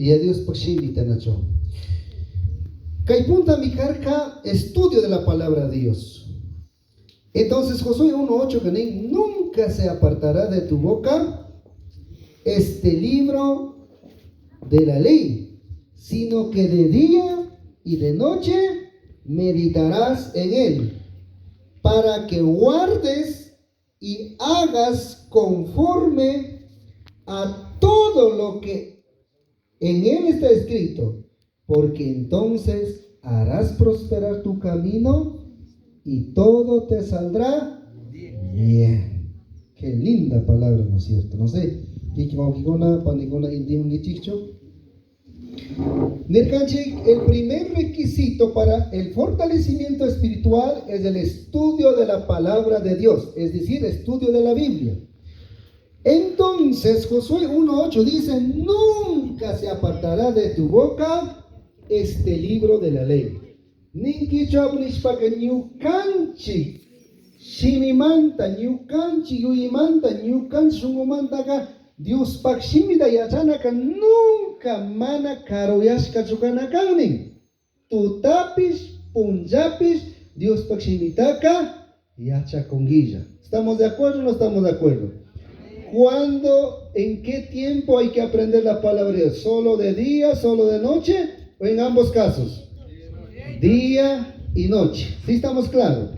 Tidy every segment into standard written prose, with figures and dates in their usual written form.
y a Dios pashimita nacho. Kaipunta mi carca, estudio de la palabra de Dios. Entonces Josué 1:8 que nunca se apartará de tu boca este libro de la ley, sino que de día y de noche meditarás en él, para que guardes y hagas conforme a todo lo que en él está escrito, porque entonces harás prosperar tu camino y todo te saldrá bien. Qué linda palabra, ¿no es cierto? No sé, el primer requisito para el fortalecimiento espiritual es el estudio de la palabra de Dios, es decir, estudio de la Biblia. Entonces Josué 1:8 dice: nunca se apartará de tu boca este libro de la ley. Shimimanta, ñukanchi, yuyimanta, ñukanchi, shungumantaga, Dios pakshimida yachanaka nunca mana karoyashka chukanakanin. Tutapish, punjapish, Dios pakshimitaka yachakonguilla. ¿Estamos de acuerdo o no estamos de acuerdo? ¿Cuándo, en qué tiempo hay que aprender la palabra de Dios? ¿Solo de día, solo de noche o en ambos casos? Día y noche. ¿Sí estamos claros?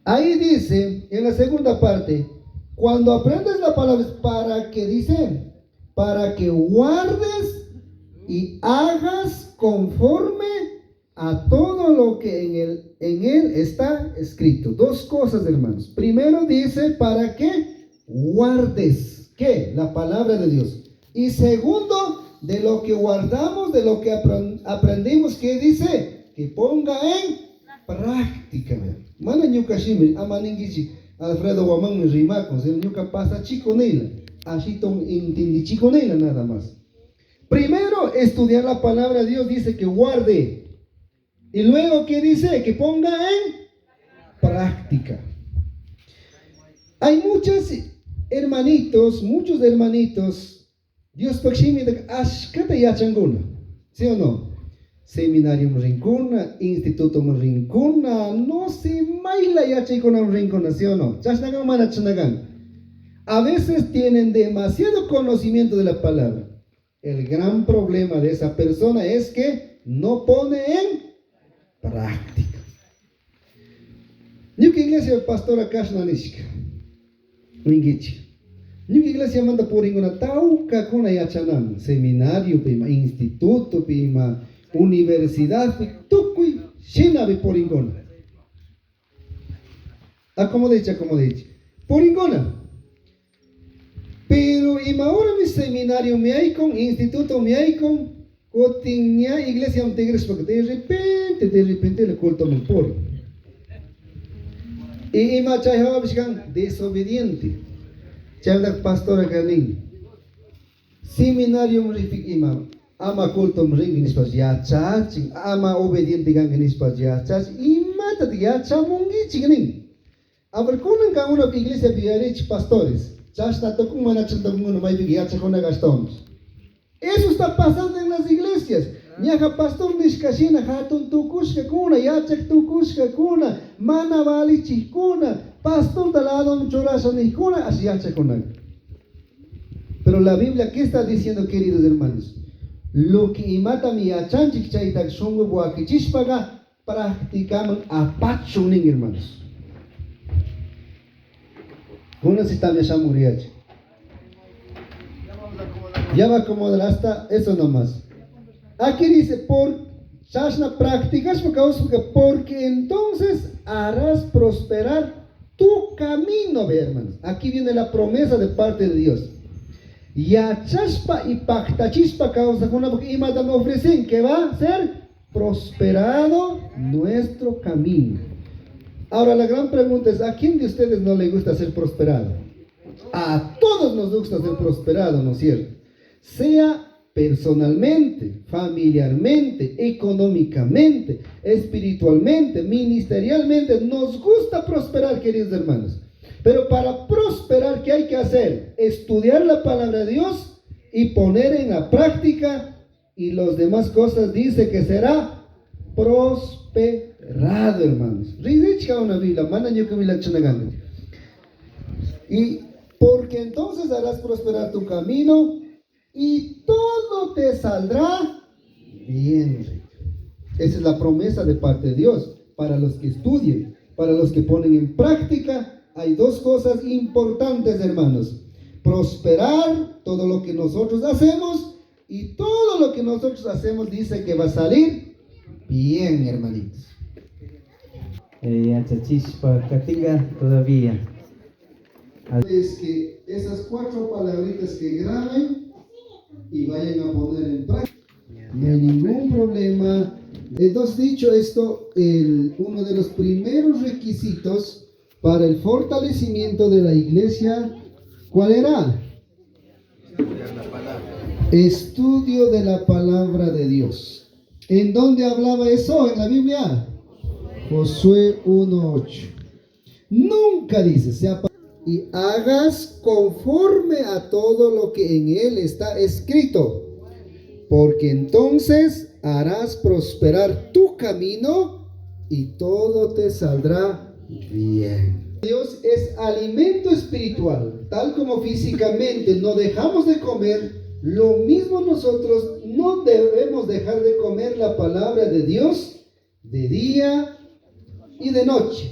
Ahí dice, en la segunda parte, cuando aprendes la palabra, para que dice, para que guardes y hagas conforme a todo lo que en él está escrito. Dos cosas, hermanos. Primero dice, para que guardes, ¿qué? La palabra de Dios. Y segundo, de lo que guardamos, de lo que aprendimos, ¿qué dice? Que ponga en práctica. Mana ñuka shimir, amaningichi, Alfredo Guamán me rima con ser ñuka pasa chiconela, así entendí chiconela nada más. Primero, estudiar la palabra de Dios, dice que guarde. Y luego, ¿qué dice? Que ponga en práctica. Hay muchos hermanitos, Dios pakshimi de ashkata yachanguna, ¿sí o no? Seminario rincona, instituto rincona, no se maila yachikona rincona, ¿sí o no? Chashnagan manachnagan. A veces tienen demasiado conocimiento de la palabra. El gran problema de esa persona es que no pone en práctica. Ñuka iglesia pastora Kashnanishka, Mingichi. Ñuka iglesia manda por ninguna tauca con yachanam, seminario pima, instituto pima, universidad, tucuy, shinabe por ninguna. Acomodéis, por ninguna. Pero y ahora mi seminario me hay con, instituto me hay con, cotiña iglesia un tigres porque de repente le culto me por. Y machayaba biscan desobediente. Chalda pastora canin. Seminario mrifik imam. Ama culto mring nispas ya chaching, ama obediente gang nispas ya chach. Imata ya chamungi chingning. Aber kunan ka una iglesia biarich pastores. Chasta tokun manachantokun may bigiacha con gastones. Eso está pasando en las iglesias. Ñaja pastor nishkashina hatun tukushka kuna, yachak tukushka kuna, mana valichi kuna, pastor talado chorasa ni kuna, así yachak kuna. Pero la Biblia, ¿qué está diciendo, queridos hermanos? Lo que imata mi yachanchik chaitak shungu buakichispaga, practicaban apachunin, hermanos. Una si está chamuriache. Ya va a acomodar hasta eso nomás. Aquí dice, por chashna prácticas, porque entonces harás prosperar tu camino, hermanos. Aquí viene la promesa de parte de Dios. Ya chaspa y pactachispa causa con porque imada me ofrecen que va a ser prosperado nuestro camino. Ahora la gran pregunta es, ¿a quién de ustedes no le gusta ser prosperado? A todos nos gusta ser prosperado, ¿no es cierto? Sea personalmente, familiarmente, económicamente, espiritualmente, ministerialmente, nos gusta prosperar, queridos hermanos. Pero para prosperar, ¿qué hay que hacer? Estudiar la palabra de Dios y poner en la práctica, y las demás cosas dice que será prosperado, hermanos. Y porque entonces harás prosperar tu camino y todo te saldrá bien. Esa es la promesa de parte de Dios para los que estudien, para los que ponen en práctica. Hay dos cosas importantes, hermanos: prosperar todo lo que nosotros hacemos, y todo lo que nosotros hacemos dice que va a salir bien, hermanitos. Yachachispa Katinga todavía. Es que esas 4 palabritas que graben y vayan a poner en práctica, no hay ningún problema. Entonces, dicho esto, uno de los primeros requisitos para el fortalecimiento de la iglesia, ¿cuál era? Estudio de la palabra de Dios. ¿En dónde hablaba eso en la Biblia? Josué 1:8. Nunca dice, y hagas conforme a todo lo que en él está escrito, porque entonces harás prosperar tu camino y todo te saldrá bien. Dios es alimento espiritual, tal como físicamente no dejamos de comer, lo mismo nosotros no debemos dejar de comer la palabra de Dios de día y de noche.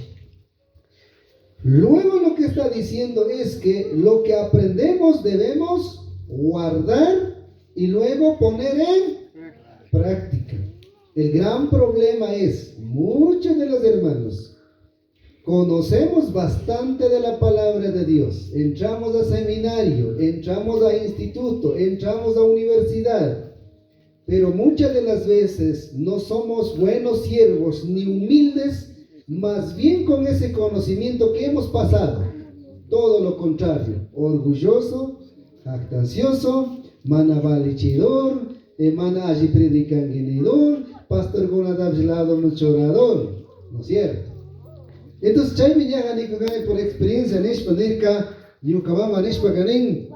Luego lo que está diciendo es que lo que aprendemos debemos guardar y luego poner en práctica. El gran problema es, muchos de los hermanos conocemos bastante de la palabra de Dios, entramos a seminario, entramos a instituto, entramos a universidad, pero muchas de las veces no somos buenos siervos ni humildes. Más bien con ese conocimiento que hemos pasado, todo lo contrario, orgulloso, jactancioso, mana valichidor, mana allí predicanguinidor, pastor gonadabjilado muchorador, ¿no es cierto? Entonces, chay viñaga ni gane por experiencia neshpa nirka, ni ukabama neshpa ganen,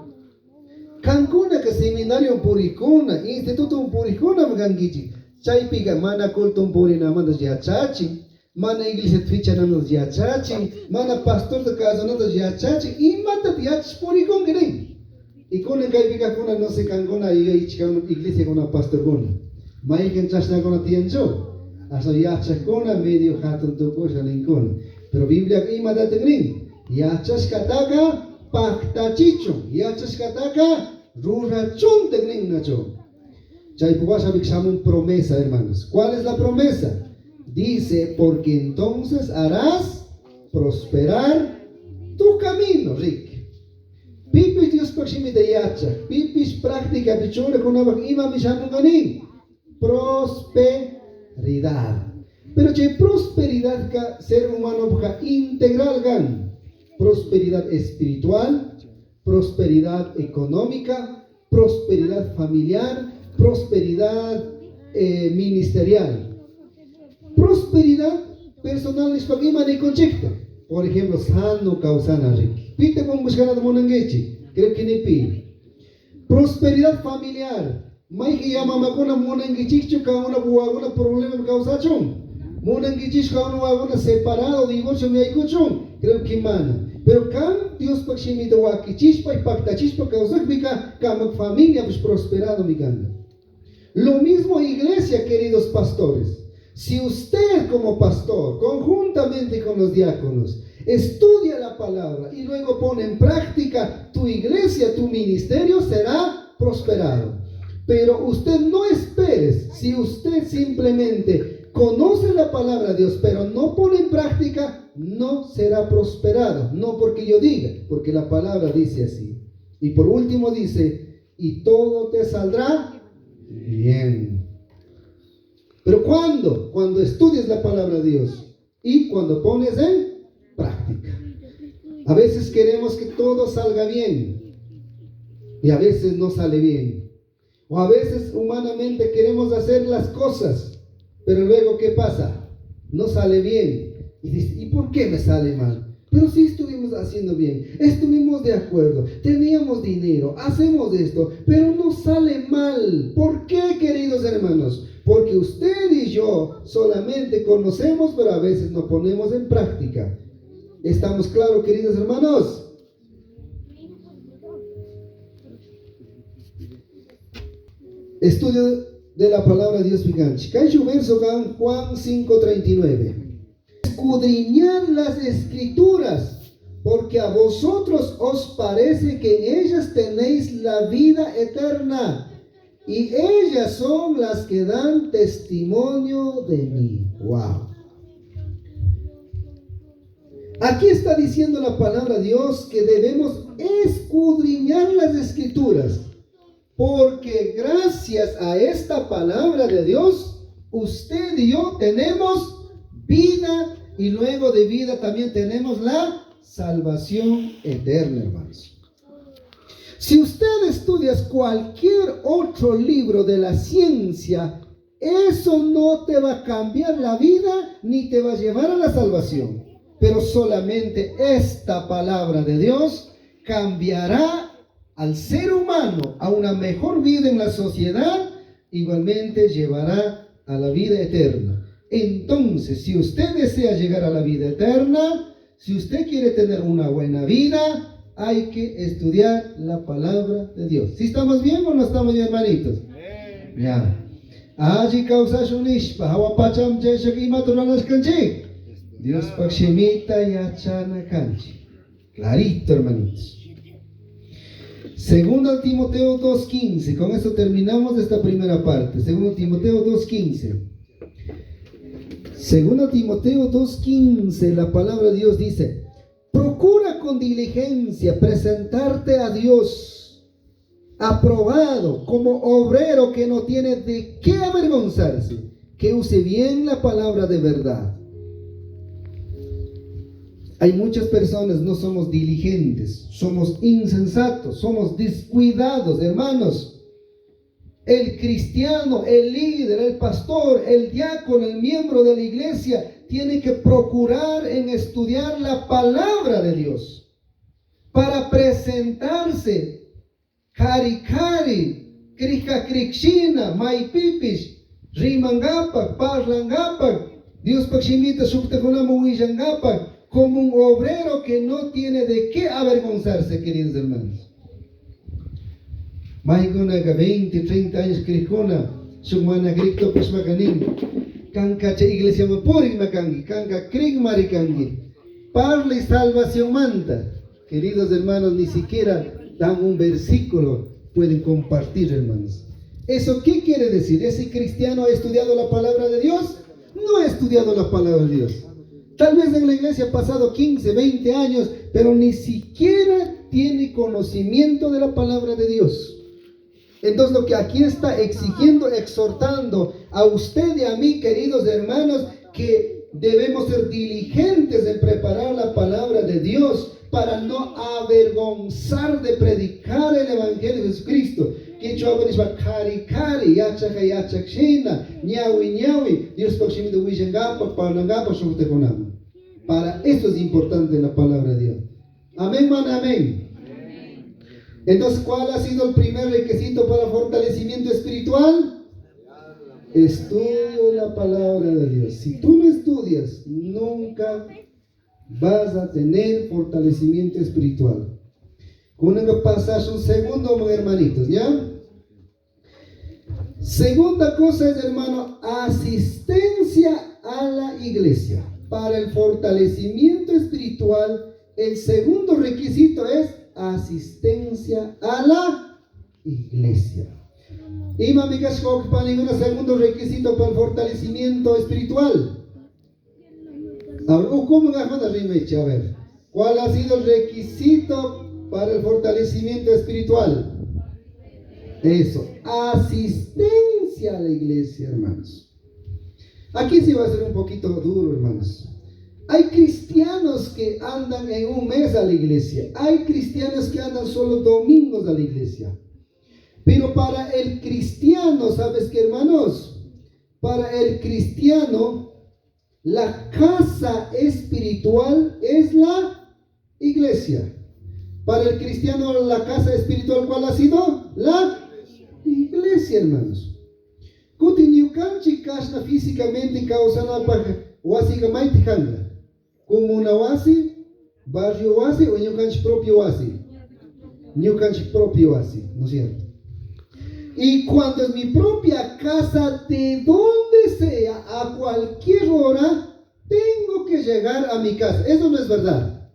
cancuna que seminario puricuna, instituto puricuna mgangichi, chay piga mana cultum purina mandas ya chachi. Mana iglesia ficha nanos ya chachi, mana pastor de casa nanos ya chachi, y mata tiach puri con gren. Y con el caipica con no se cangona y iglesia con una pastor con. Maiken chasna con tiencho, hasta ya chacona medio hatun toko shalinkon. Pero Biblia que mata gren, ya chascataca pactachicho, ya chascataca rurachón de gren nacho. Chaipuasa bixamun promesa, hermanos. ¿Cuál es la promesa? Dice, porque entonces harás prosperar tu camino, Rick. Pipis Dios proximi de yacha, pipis práctica pichore con ima mishamunganin. Prosperidad. Pero che prosperidad ka ser humano ka integral gan. Prosperidad espiritual, prosperidad económica, prosperidad familiar, prosperidad ministerial. Prosperidad personal es para mí de concepto. Por ejemplo, sano causana rick. Pite con buscar a monangechi. Creo que ni pi. Prosperidad familiar. Mai que llama magona monangechi ka una buagona problema causachon. Monangechi ka una buagona separado divorcio me hay cochon. Creo que mana. Pero can Dios paximi de wakichispa y pactachispa causak mica kama familia pues prosperado mi ganda. Lo mismo iglesia, queridos pastores. Si usted como pastor, conjuntamente con los diáconos, estudia la palabra y luego pone en práctica, tu iglesia, tu ministerio será prosperado. Pero usted no esperes, si usted simplemente conoce la palabra de Dios, pero no pone en práctica, no será prosperado. No porque yo diga, porque la palabra dice así. Y por último dice, y todo te saldrá bien. Pero ¿cuándo? Cuando estudies la palabra de Dios y cuando pones en práctica. A veces queremos que todo salga bien y a veces no sale bien. O a veces humanamente queremos hacer las cosas, pero luego ¿qué pasa? No sale bien. Y dices, ¿y por qué me sale mal? Pero sí estuvimos haciendo bien, estuvimos de acuerdo, teníamos dinero, hacemos esto, pero no todo sale mal. ¿Por qué, queridos hermanos? Porque usted y yo solamente conocemos, pero a veces no ponemos en práctica. ¿Estamos claros, queridos hermanos? Estudio de la palabra de Dios gigante. Cae verso Juan 5:39. Escudriñad las escrituras, porque a vosotros os parece que en ellas tenéis la vida eterna, y ellas son las que dan testimonio de mí. Wow. Aquí está diciendo la palabra de Dios que debemos escudriñar las escrituras, porque gracias a esta palabra de Dios, usted y yo tenemos vida, y luego de vida también tenemos la salvación eterna, hermanos. Si usted estudia cualquier otro libro de la ciencia, eso no te va a cambiar la vida ni te va a llevar a la salvación. Pero solamente esta palabra de Dios cambiará al ser humano a una mejor vida en la sociedad, igualmente llevará a la vida eterna. Entonces, si usted desea llegar a la vida eterna, si usted quiere tener una buena vida, hay que estudiar la palabra de Dios. ¿Sí estamos bien o no estamos bien, hermanitos? Ya. Dios pakshimita yachana kanchi. Clarito, hermanitos. Segundo Timoteo 2:15. Con eso terminamos esta primera parte. Segundo Timoteo 2:15. Segundo Timoteo 2:15, la palabra de Dios dice: procura con diligencia presentarte a Dios aprobado, como obrero que no tiene de qué avergonzarse, que use bien la palabra de verdad. Hay muchas personas, no somos diligentes, somos insensatos, somos descuidados, hermanos. El cristiano, el líder, el pastor, el diácono, el miembro de la iglesia tiene que procurar en estudiar la palabra de Dios para presentarse kari kari, krika krikshina, maipipish, rimangapak, parlangapak, Dios pakshimita shuktakunama huillangapak, como un obrero que no tiene de qué avergonzarse, queridos hermanos. Maiguna 20, 30 años cricona, sumana grito pesmaganin, canca che iglesia mapurin makangi, canca kring marikangi, parla y salvación manta. Queridos hermanos, ni siquiera dan un versículo, pueden compartir, hermanos. ¿Eso qué quiere decir? ¿Ese cristiano ha estudiado la palabra de Dios? No ha estudiado la palabra de Dios. Tal vez en la iglesia ha pasado 15, 20 años, pero ni siquiera tiene conocimiento de la palabra de Dios. Entonces lo que aquí está exigiendo, exhortando a usted y a mí, queridos hermanos, que debemos ser diligentes en preparar la palabra de Dios para no avergonzar de predicar el evangelio de Jesucristo. Para eso es importante la palabra de Dios. Amén, man, amén. Entonces, ¿cuál ha sido el primer requisito para fortalecimiento espiritual? Estudio la palabra de Dios. Si tú no estudias, nunca vas a tener fortalecimiento espiritual. Con un pasaje, un segundo, hermanitos, ¿ya? Segunda cosa es, hermano, asistencia a la iglesia. Para el fortalecimiento espiritual, el segundo requisito es asistencia a la iglesia. Y mamigas, para ningún segundo requisito para el fortalecimiento espiritual. A ver, ¿cuál ha sido el requisito para el fortalecimiento espiritual? Eso, asistencia a la iglesia, hermanos. Aquí sí va a ser un poquito duro, hermanos. Hay cristianos que andan en un mes a la iglesia. Hay cristianos que andan solo domingos a la iglesia. Pero para el cristiano, ¿sabes qué, hermanos? Para el cristiano, la casa espiritual es la iglesia. Para el cristiano, la casa espiritual, ¿cuál ha sido? La iglesia, hermanos. Kutiniukanchi kashna físicamente causana paja, wasi kamaiti hanga. Como una wasi, barrio wasi o ñukanchi propio wasi. Ñukanchi propio wasi, ¿no es cierto? Y cuando en mi propia casa, de donde sea, a cualquier hora, tengo que llegar a mi casa. Eso no es verdad.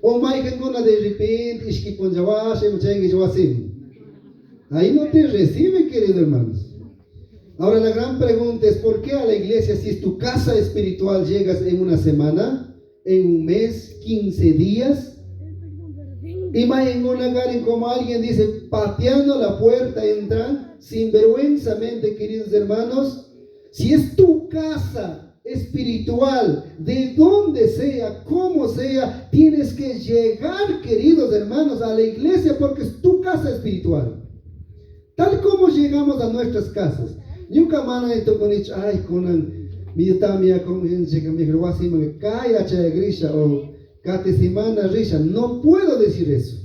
O maikangona de repente, ahí no te recibe, queridos hermanos. Ahora la gran pregunta es, ¿por qué a la iglesia, si es tu casa espiritual, llegas en una semana, en un mes, 15 días? Y más en un lugar en como alguien dice, pateando la puerta entran, sinvergüenzamente, queridos hermanos. Si es tu casa espiritual, de donde sea, como sea, tienes que llegar, queridos hermanos, a la iglesia porque es tu casa espiritual. Tal como llegamos a nuestras casas. Nunca mana esto con dicho, ay, con mi tamia con gente mi gruasi me cae a grisha o cate semana risha. No puedo decir eso.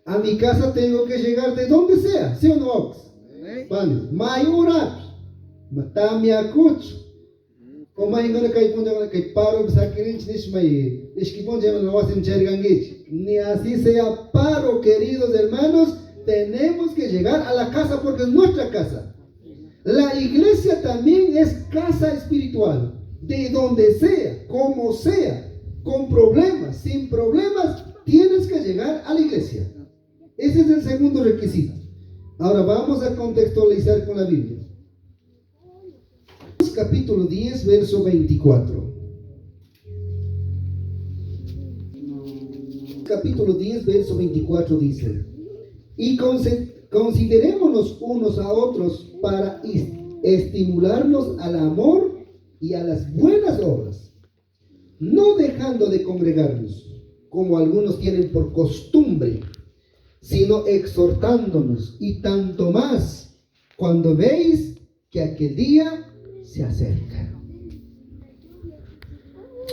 A mi casa tengo que llegar de donde sea, ¿sí o no? Vale, mayura, matamia cucho. O mai ngone kai punja kai paro sakirinch nish mai. Esquiponja no vas a chergangich. Ni así sea paro, queridos hermanos. Tenemos que llegar a la casa porque es nuestra casa. La iglesia también es casa espiritual. De donde sea, como sea, con problemas, sin problemas, tienes que llegar a la iglesia. Ese es el segundo requisito. Ahora vamos a contextualizar con la Biblia. Capítulo 10, verso 24. Capítulo 10, verso 24 dice: y considerémonos unos a otros para estimularnos al amor y a las buenas obras, no dejando de congregarnos, como algunos tienen por costumbre, sino exhortándonos, y tanto más cuando veis que aquel día se acerca.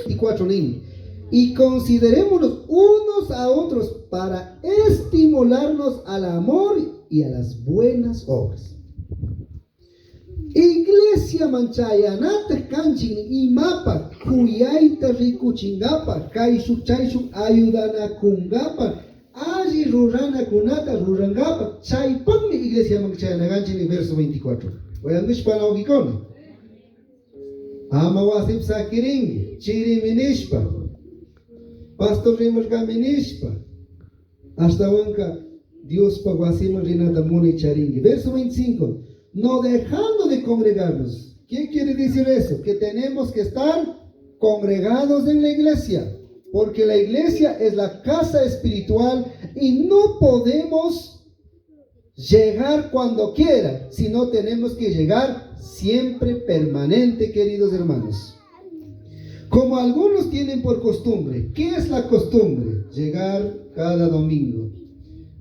24 niños. Y considerémonos unos a otros para estimularnos al amor y a las buenas obras. Iglesia manchayanata kanchin imapa kuyaita rikuchingapa kaishu chaishu ayudana kungapa allí rurana kunata rurangapa chaypanmi iglesia manchayana kanchin en verso 24. Voy a mishpa naugikona ama wasip sakiringi chiri minishpa pastor rimarga minishpa hasta wanka Dios paguasima rinata moni charingi. Verso 25. No dejando de congregarnos. ¿Qué quiere decir eso? Que tenemos que estar congregados en la iglesia, porque la iglesia es la casa espiritual y no podemos llegar cuando quiera, sino tenemos que llegar siempre permanente, queridos hermanos. Como algunos tienen por costumbre. ¿Qué es la costumbre? Llegar cada domingo,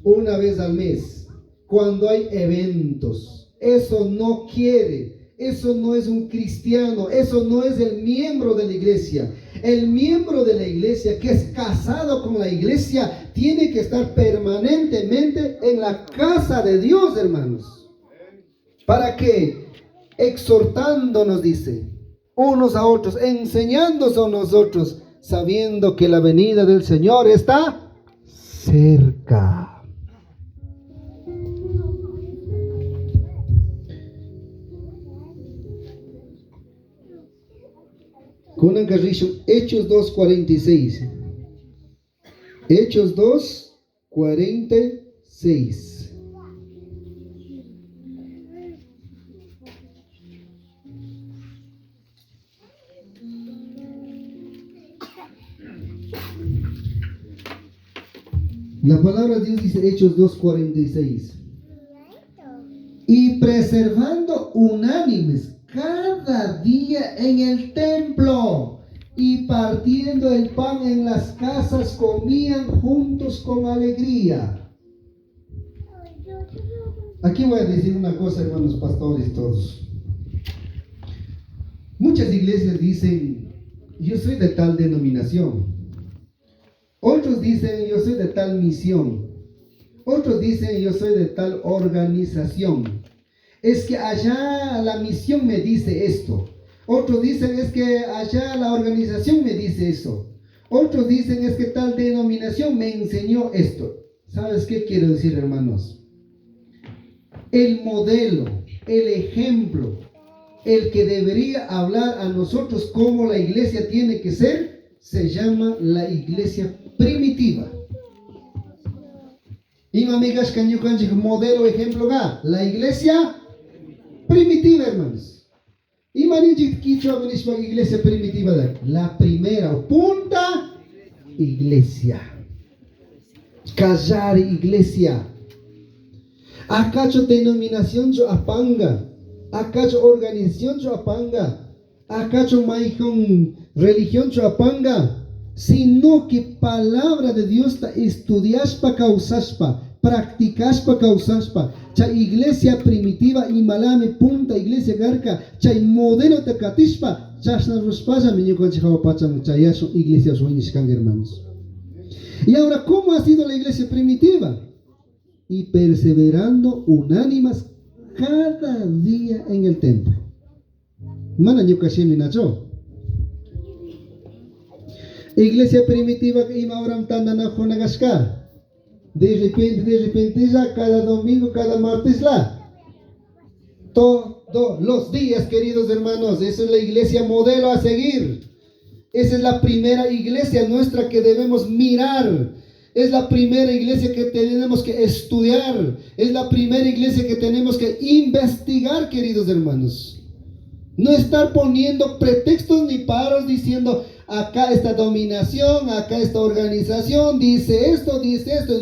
una vez al mes, cuando hay eventos. Eso no quiere, eso no es un cristiano, eso no es el miembro de la iglesia. El miembro de la iglesia que es casado con la iglesia tiene que estar permanentemente en la casa de Dios, hermanos. ¿Para qué? Exhortándonos, dice, unos a otros, enseñándonos a nosotros, sabiendo que la venida del Señor está cerca. Conan Carrillo, Hechos 2:46. Hechos 2:46. La palabra de Dios dice, Hechos 2:46. Y preservando unánimes cada día en el templo y partiendo el pan en las casas, comían juntos con alegría. Aquí voy a decir una cosa, hermanos pastores todos. Muchas iglesias dicen, yo soy de tal denominación. Otros dicen, yo soy de tal misión. Otros dicen, yo soy de tal organización. Es que allá la misión me dice esto. Otros dicen, es que allá la organización me dice eso. Otros dicen, es que tal denominación me enseñó esto. ¿Sabes qué quiero decir, hermanos? El modelo, el ejemplo, el que debería hablar a nosotros cómo la iglesia tiene que ser, se llama la iglesia primitiva. Y amigas, modelo, ejemplo, la iglesia primitiva, hermanos. Y iglesia primitiva, la primera, punta, iglesia. Callar iglesia. Acacho denominación yo apanga. Acacho organización yo apanga. Acacho maicon religión yo apanga. Sino que palabra de Dios ta estudiaspa causaspa, practicaspa causaspa. Cha iglesia primitiva y malame punta iglesia garca. Cha modelo te catishpa. Chasna ruspasa miño conchejao pacham chayaso iglesia sueñiscan, hermanos. Y ahora, ¿cómo ha sido la iglesia primitiva? Y perseverando unánimas cada día en el templo. Mana yukashimi nacho. Iglesia primitiva que iba ahora tandana jonagaska. De repente ya cada domingo, cada martes la. Todos los días, queridos hermanos, esa es la iglesia modelo a seguir. Esa es la primera iglesia nuestra que debemos mirar. Es la primera iglesia que tenemos que estudiar. Es la primera iglesia que tenemos que investigar, queridos hermanos. No estar poniendo pretextos ni paros diciendo, acá esta dominación, acá esta organización, dice esto.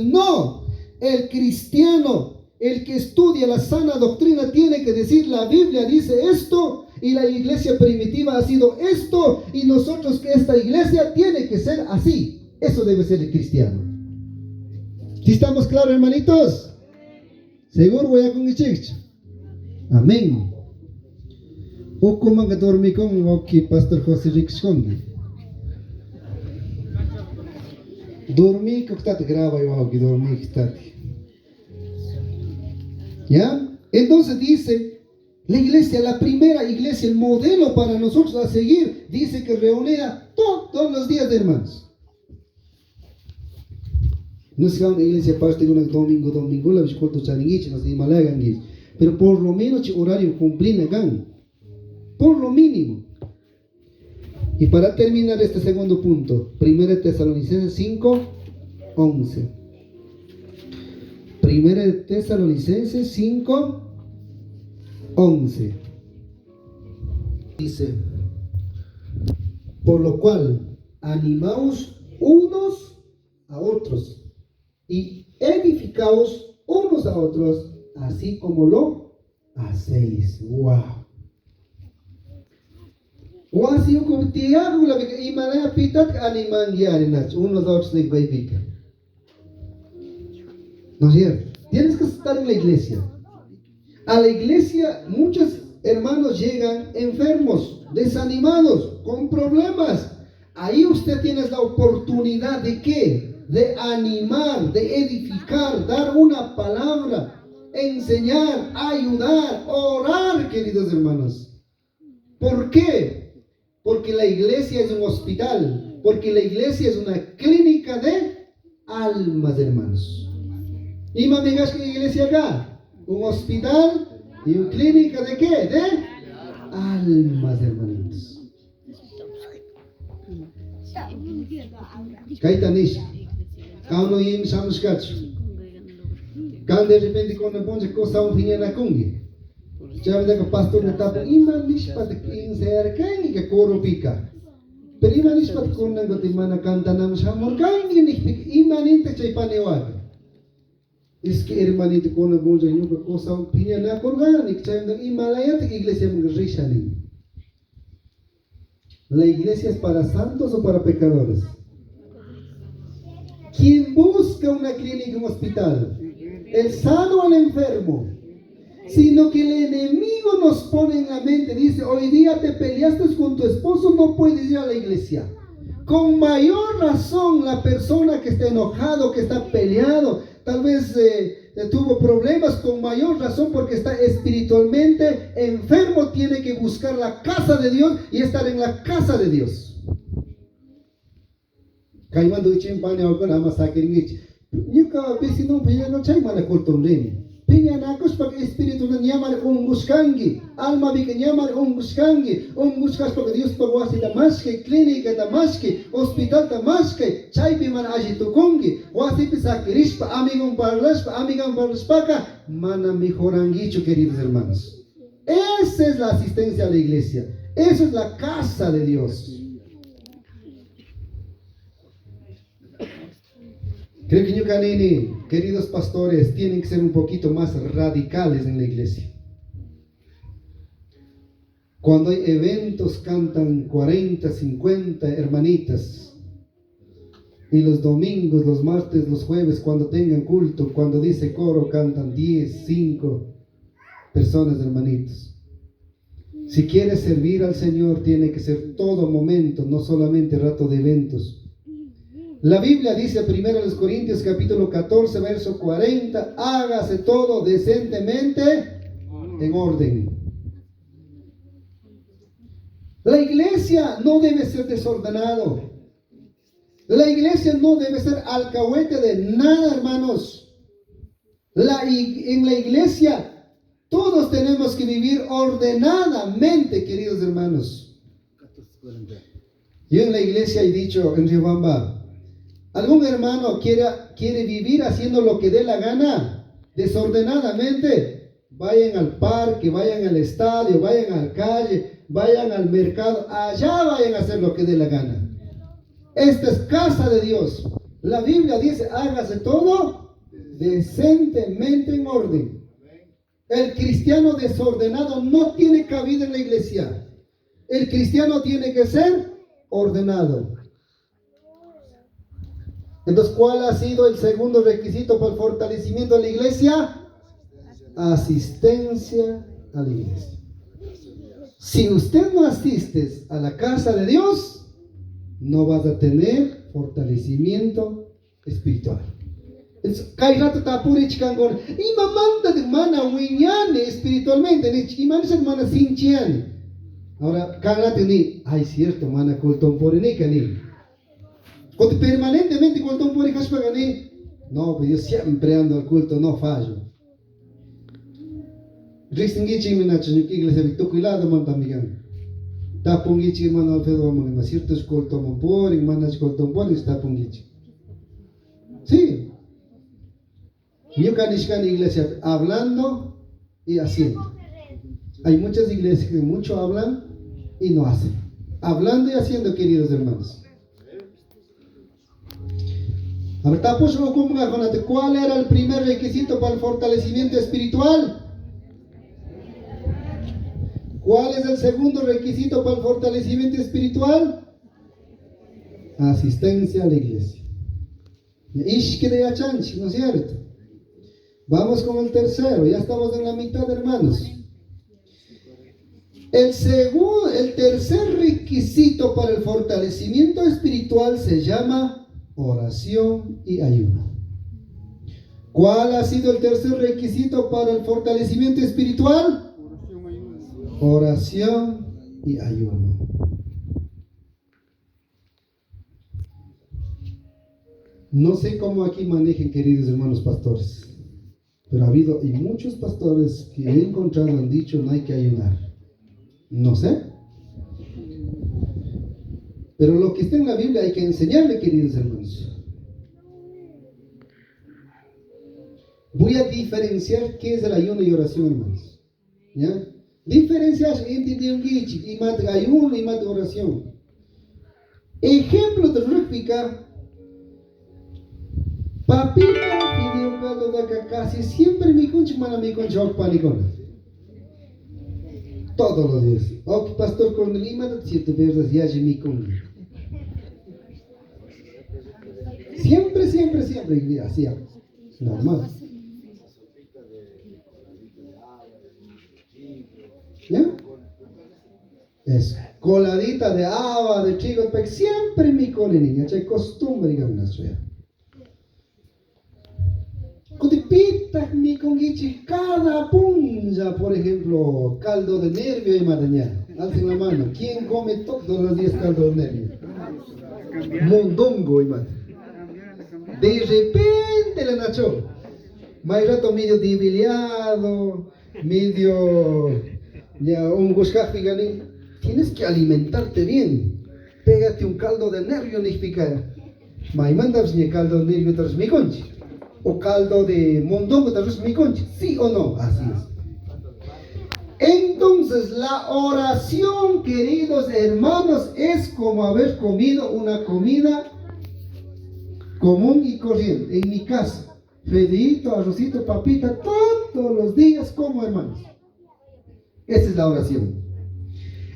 No, el cristiano, el que estudia la sana doctrina tiene que decir, la Biblia dice esto y la iglesia primitiva ha sido esto y nosotros que esta iglesia tiene que ser así. Eso debe ser el cristiano. ¿Sí estamos claros, hermanitos? Seguro voy a con el chicho. Amén. O como que dormí con aquí Pastor José Rixconde. Dormí que está graba yo que dormí que está. ¿Ya? Entonces dice, la iglesia, la primera iglesia, el modelo para nosotros a seguir, dice que reunía todos los días de hermanos. No es que una iglesia parte de un domingo, la viscuento charinguiche, no se malagan, pero por lo menos el horario cumplir hagan, por lo mínimo. Y para terminar este segundo punto, 1 Tesalonicenses 5, 11. 1 Tesalonicenses 5, 11. Dice, por lo cual, animaos unos a otros y edificaos unos a otros, así como lo hacéis. Wow. O así como te hago la que imana pitat animan guiarinach unos a otros de baibika. ¿No es cierto? Tienes que estar en la iglesia. A la iglesia muchos hermanos llegan enfermos, desanimados, con problemas. Ahí usted tiene la oportunidad de ¿qué? De animar, de edificar, dar una palabra, enseñar, ayudar, orar, queridos hermanos. ¿Por qué? Porque la iglesia es un hospital, porque la iglesia es una clínica de almas, hermanos. ¿Y me digas que iglesia acá? Un hospital y una clínica de qué? De almas, hermanos. Kaitanish. Kauno yim samskachu. Kan de repente cuando ponche cosa un fin na kungi. Ya me da pastor na tapo iman lishpat inser kan que coro pica. Pero iman lishpat con na gotimana canta nam shamor kan ni iman inte chaipanewag. Es que hermanito con la bonja y una cosa opinión na orgánica, chayando Himalaya que iglesia mgrishani. ¿La iglesia es para santos o para pecadores? ¿Quién busca una clínica, un hospital? ¿El sano o el enfermo? Sino que el enemigo nos pone en la mente, dice, hoy día te peleaste con tu esposo, no puedes ir a la iglesia. Con mayor razón la persona que está enojado, que está peleado, tal vez tuvo problemas con mayor razón porque está espiritualmente enfermo, tiene que buscar la casa de Dios y estar en la casa de Dios. Nyuka vecino no chay mana kultumreni. Pinya nakos pag espiritu na nyamar buscangi, alma bika nyamar buscangi, buscas pag Dios pagwasi tamaske, klinika tamaske, hospital tamaske, chay piman ajitukungi, wasi pisa kirishpa, amigong parlashpa, mana mejoranguicho, queridos hermanos. Esa es la asistencia a la iglesia, esa es la casa de Dios. Creo que Ñucanini, queridos pastores, tienen que ser un poquito más radicales en la iglesia. Cuando hay eventos cantan 40, 50 hermanitas. Y los domingos, los martes, los jueves, cuando tengan culto, cuando dice coro, cantan 10, 5 personas, hermanitos. Si quieres servir al Señor, tiene que ser todo momento, no solamente rato de eventos. La Biblia dice 1 Corintios capítulo 14 verso 40, hágase todo decentemente en orden. La iglesia no debe ser desordenado. La iglesia no debe ser alcahuete de nada, hermanos. En la iglesia todos tenemos que vivir ordenadamente, queridos hermanos. Yo en la iglesia he dicho en Riobamba, ¿algún hermano quiere vivir haciendo lo que dé la gana, desordenadamente? Vayan al parque, vayan al estadio, vayan a la calle, vayan al mercado, allá vayan a hacer lo que dé la gana. Esta es casa de Dios. La Biblia dice, hágase todo decentemente en orden. El cristiano desordenado no tiene cabida en la iglesia. El cristiano tiene que ser ordenado. Entonces, ¿cuál ha sido el segundo requisito para el fortalecimiento de la iglesia? Asistencia a la iglesia. Si usted no asistes a la casa de Dios, no vas a tener fortalecimiento espiritual. Ahora, ay, cierto, mana cultón por permanentemente culto por no, pues yo siempre ando al culto, no fallo. Ristingichi minacho, iglesia victoculado mantamigan. Tapungichi hermano Alfredo Amon, ciertos culto por, hermanas culto por, tapungichi. Sí. Yo canishkan iglesia hablando y haciendo. Hay muchas iglesias que mucho hablan y no hacen. Hablando y haciendo, queridos hermanos. A ver, ¿cuál era el primer requisito para el fortalecimiento espiritual? ¿Cuál es el segundo requisito para el fortalecimiento espiritual? Asistencia a la iglesia. ¿No es cierto? Vamos con el tercero, ya estamos en la mitad, hermanos. El tercer requisito para el fortalecimiento espiritual se llama oración y ayuno. ¿Cuál ha sido el tercer requisito para el fortalecimiento espiritual? Oración y ayuno. No sé cómo aquí manejen, queridos hermanos pastores, pero ha habido y muchos pastores que he encontrado han dicho no hay que ayunar. No sé. Pero lo que está en la Biblia hay que enseñarle, queridos hermanos. Voy a diferenciar qué es el ayuno y oración, hermanos. ¿Ya? Diferenciar entre ayuno y oración. Ejemplo de réplica. Papito pidió caldo de acá casi siempre mi concha, mana mi concha, panicona. Todos los días. Ok, pastor Cornelima, cierto verdad, ya mi concha. Siempre, así, normal. ¿Ya? Eso. Coladita de agua, de chicos, pero siempre mi cole niña, hay costumbre, digamos, ya. Cotipita mi conguichi cada punja, por ejemplo, caldo de nervio y maraña. Alcen la mano. ¿Quién come todos los días caldo de nervio? Mondongo y madre. De repente le nació. Más rato medio debiliado, medio ya un guscafi gané. Tienes que alimentarte bien. Pégate un caldo de nervio ni picar. Mai mandas ni caldo de nervio tras mi conchi. O caldo de mondongo tras mi conchi. ¿Sí o no? Así es. Entonces la oración, queridos hermanos, es como haber comido una comida común y corriente. En mi casa, Fedito, arrocito, papita, todos los días como hermanos. Esa es la oración.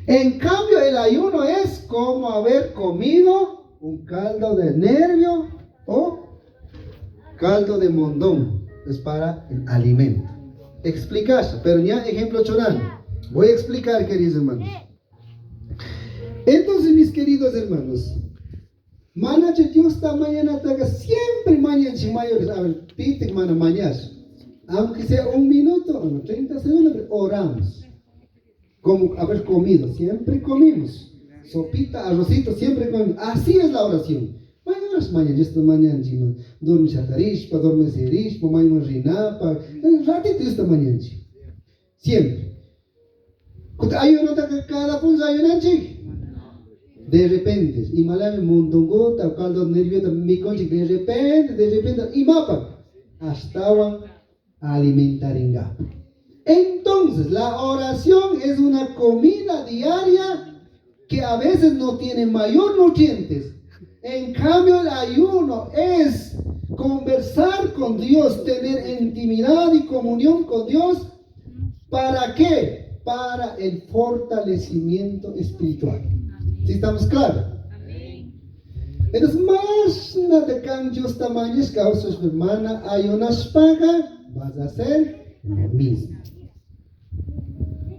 En cambio, el ayuno es como haber comido un caldo de nervio o caldo de mondongo. Es para el alimento. Explicar, pero ya ejemplo chorano. Voy a explicar, queridos hermanos. Entonces, mis queridos hermanos, manache Dios esta mañana taga siempre mañana mayores, a ver, pite mana mañana, aunque sea un minuto o 30 segundos, oramos. Como haber comido, siempre comimos. Sopita, arrocito, siempre comimos. Así es la oración. Mañana, esta mañana, dorme chatarishpa, dorme serishpa, mañana rinapa, ratito esta mañana. Siempre. Ayuno cada punto ayunan, de repente, y malame mondongota, caldo nervioso, mi conchi, de repente, y mapa, hasta alimentar en gap. Entonces, la oración es una comida diaria que a veces no tiene mayor nutrientes. En cambio, el ayuno es conversar con Dios, tener intimidad y comunión con Dios. ¿Para qué? Para el fortalecimiento espiritual. ¿Sí estamos claros? Entonces, más nada de cambios tamaños, causas hermana, ayunas paga, vas a hacer lo mismo.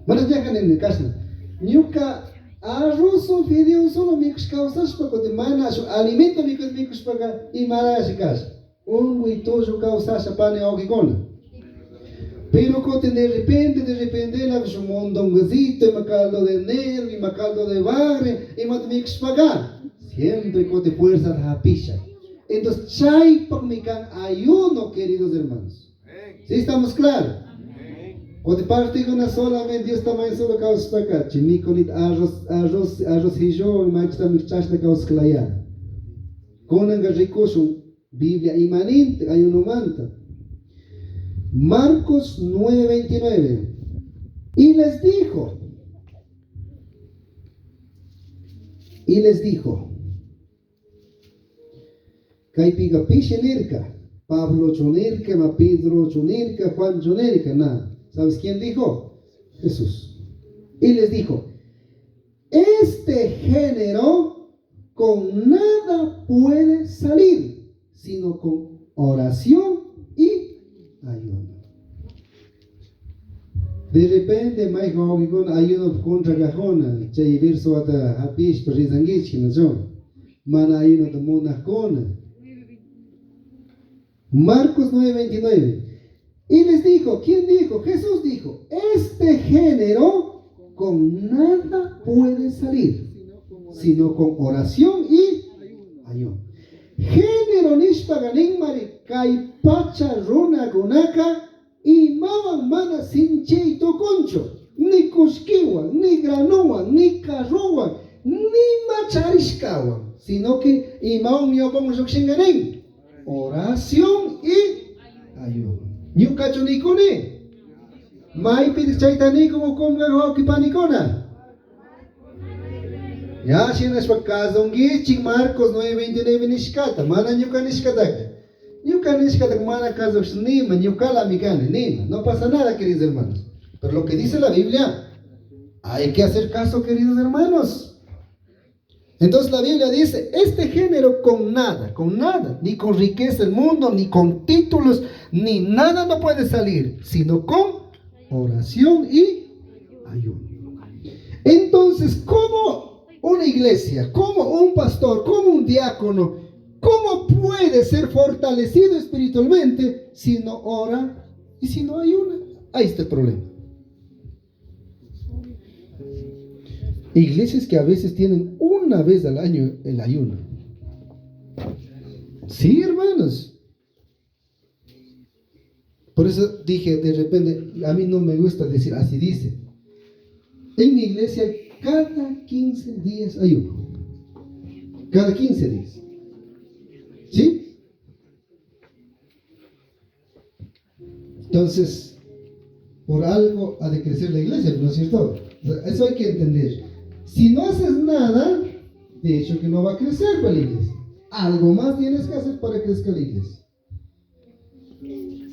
Bueno, ya en el caso, nunca arroz o fideo solo micos causas para que mana alimento micos para y maravillas casa. Un huitoso causas para ne ogigona. Pero que de repente la ves un mondongocito, y caldo de nervio, y caldo de bagre, y más mix pagar. Siempre con de fuerza de picha. Entonces, chay para mi can ayuno, queridos hermanos. ¿Sí estamos claros? Cuando parte con una solamente Dios también solo causa para acá. Chimico nit arroz hijo, y más también chasta causa claya. Con un garricoso, Biblia imanente, ayuno manta. Marcos 9:29. Y les dijo, Caipiga Pichenerca, Pablo Chonerca, Pedro Chonerca, Juan Chonerca, nada. ¿Sabes quién dijo? Jesús. Y les dijo, este género con nada puede salir, sino con oración y ayuno. De repente, mais con ayuno contra cajona, chay verso ata hapish perizangich, ¿no? Mana ayuno de monacona. Marcos 9:29. Y les dijo, ¿quién dijo? Jesús dijo, este género con nada puede salir, sino con oración y ayuno. Género nishpaganin mari kaipacha runa gonaka y maman mana sinche toconcho, ni cusquiwan, ni granowan, ni carrowan, ni macharishkawan, sino que imaon miopon sukshinganin, oración y ayuno. Nyukacho nikone, mai pidis chaitani como conga hokipanicona. Ya, si no es para kazongi, ching Marcos 9:29 nishkata, mana nyuka nishkata. Nyuka nishkata, mana kazos nima, nyuka la migane, nima. No pasa nada, queridos hermanos. Pero lo que dice la Biblia, hay que hacer caso, queridos hermanos. Entonces la Biblia dice, este género con nada, ni con riqueza del mundo, ni con títulos, ni nada no puede salir, sino con oración y ayuno. Entonces, ¿cómo una iglesia, como un pastor, como un diácono, ¿Cómo puede ser fortalecido espiritualmente si no ora y si no ayuna? Ahí está el problema. Iglesias que a veces tienen una vez al año el ayuno. Sí, hermanos. Por eso dije de repente, a mí no me gusta decir así dice. En mi iglesia cada 15 días ayuno. Cada 15 días. ¿Sí? Entonces, por algo ha de crecer la iglesia, ¿no es cierto? Eso hay que entender. Si no haces nada, de hecho que no va a crecer la iglesia. Algo más tienes que hacer para que crezca la iglesia.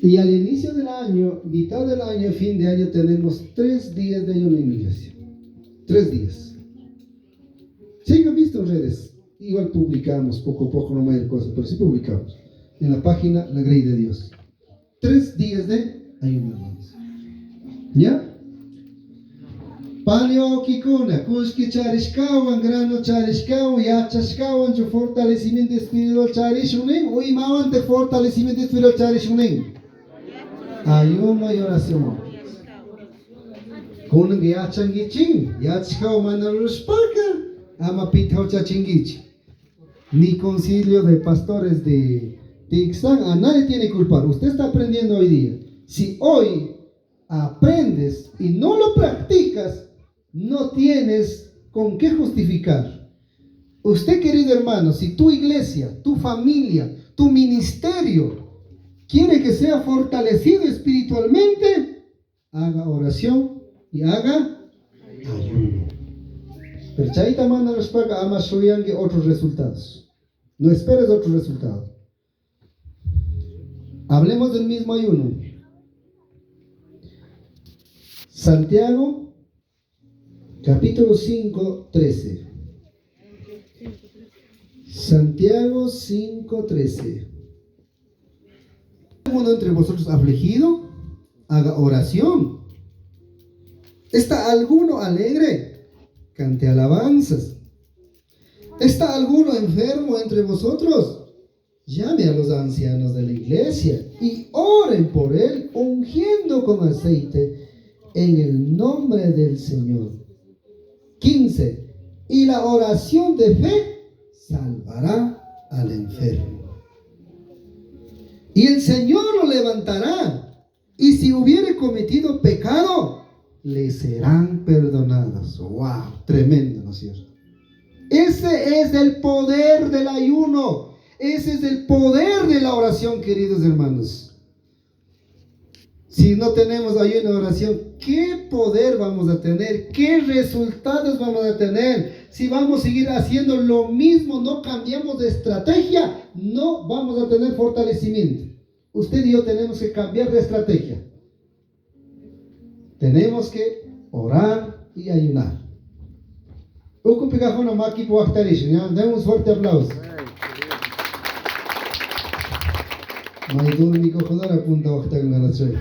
Y al inicio del año, mitad del año, fin de año, tenemos 3 días de ayuno en la iglesia. 3 días. Sí, lo he visto en redes. Igual publicamos, poco a poco, no mayor cosa, pero sí publicamos. En la página La Grey de Dios. 3 días de ayuno, hermanos. ¿Ya? Paleo Kikuna, Kushki Charishkawan, Grano Charishkawan, Yachashkawan, su fortalecimiento espiritual Charishunen, o Imawante fortalecimiento espiritual Charishunen. Ayuno y oración. Kunang Yachangichin, Yachkawan Manaruspaka, Amapitao Chachingichi. Ni concilio de pastores de Ixtán, a nadie tiene que culpar. Usted está aprendiendo hoy día. Si hoy aprendes y no lo practicas, no tienes con qué justificar. Usted, querido hermano, si tu iglesia, tu familia, tu ministerio quiere que sea fortalecido espiritualmente, haga oración y haga ayuno. Pero chaita manda los paga ama shoyangue otros resultados. No esperes otros resultados. Hablemos del mismo ayuno. Santiago, capítulo 5, 13. Santiago 5, 13. ¿Alguno entre vosotros afligido? Haga oración. ¿Está alguno alegre? Cante alabanzas. ¿Está alguno enfermo entre vosotros? Llame a los ancianos de la iglesia y oren por él, ungiendo con aceite en el nombre del Señor. 15. Y la oración de fe salvará al enfermo. Y el Señor lo levantará. Y si hubiere cometido pecado, le serán perdonados. ¡Wow! Tremendo, ¿no es cierto? Ese es el poder del ayuno. Ese es el poder de la oración, queridos hermanos. Si no tenemos ayuno y oración, ¿qué poder vamos a tener? ¿Qué resultados vamos a tener? Si vamos a seguir haciendo lo mismo, no cambiamos de estrategia, no vamos a tener fortalecimiento. Usted y yo tenemos que cambiar de estrategia. Tenemos que orar y ayunar. Demos un fuerte aplauso. Maidun mi cojonara apunta waktan ganasue.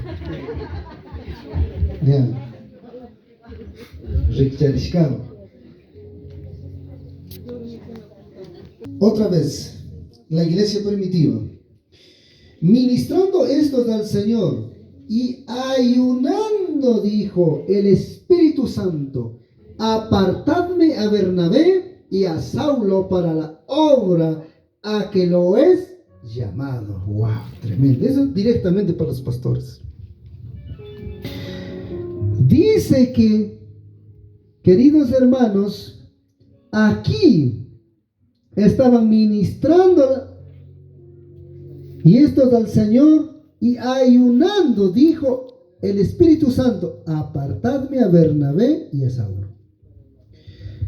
Ya. Rikcharishkao. Otra vez, la iglesia primitiva, ministrando estos al Señor y ayunando, dijo el Espíritu Santo: apartadme a Bernabé y a Saulo para la obra a que lo es llamado. Wow, tremendo. Eso directamente para los pastores. Dice que, queridos hermanos, aquí estaban ministrando y estos al Señor y ayunando, dijo el Espíritu Santo: apartadme a Bernabé y a Saulo.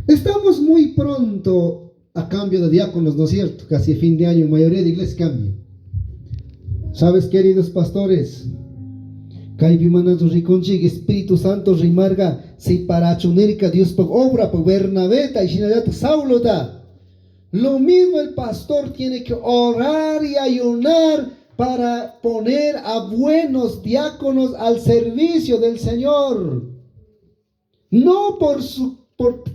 Estamos muy pronto a cambio de diáconos, ¿no es cierto? Casi fin de año, mayoría de iglesias cambian. ¿Sabes, queridos pastores? Espíritu Santo rimarga si para chunérica Dios por obra por Bernabé y Shinayat Saulo da. Lo mismo el pastor tiene que orar y ayunar para poner a buenos diáconos al servicio del Señor. No por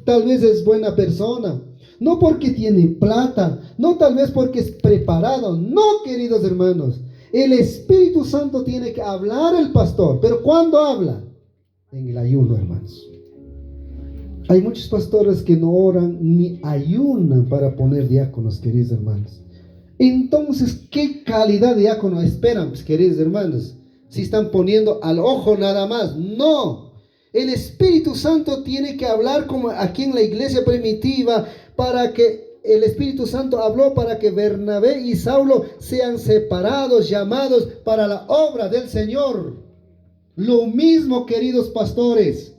tal vez es buena persona, no porque tiene plata, no tal vez porque es preparado, no, queridos hermanos. El Espíritu Santo tiene que hablar el pastor, pero ¿cuándo habla? En el ayuno, hermanos. Hay muchos pastores que no oran ni ayunan para poner diáconos, queridos hermanos. Entonces, ¿qué calidad de diácono esperan, pues, queridos hermanos? Si están poniendo al ojo nada más. No. El Espíritu Santo tiene que hablar como aquí en la iglesia primitiva, para que el Espíritu Santo habló para que Bernabé y Saulo sean separados, llamados para la obra del Señor. Lo mismo, queridos pastores,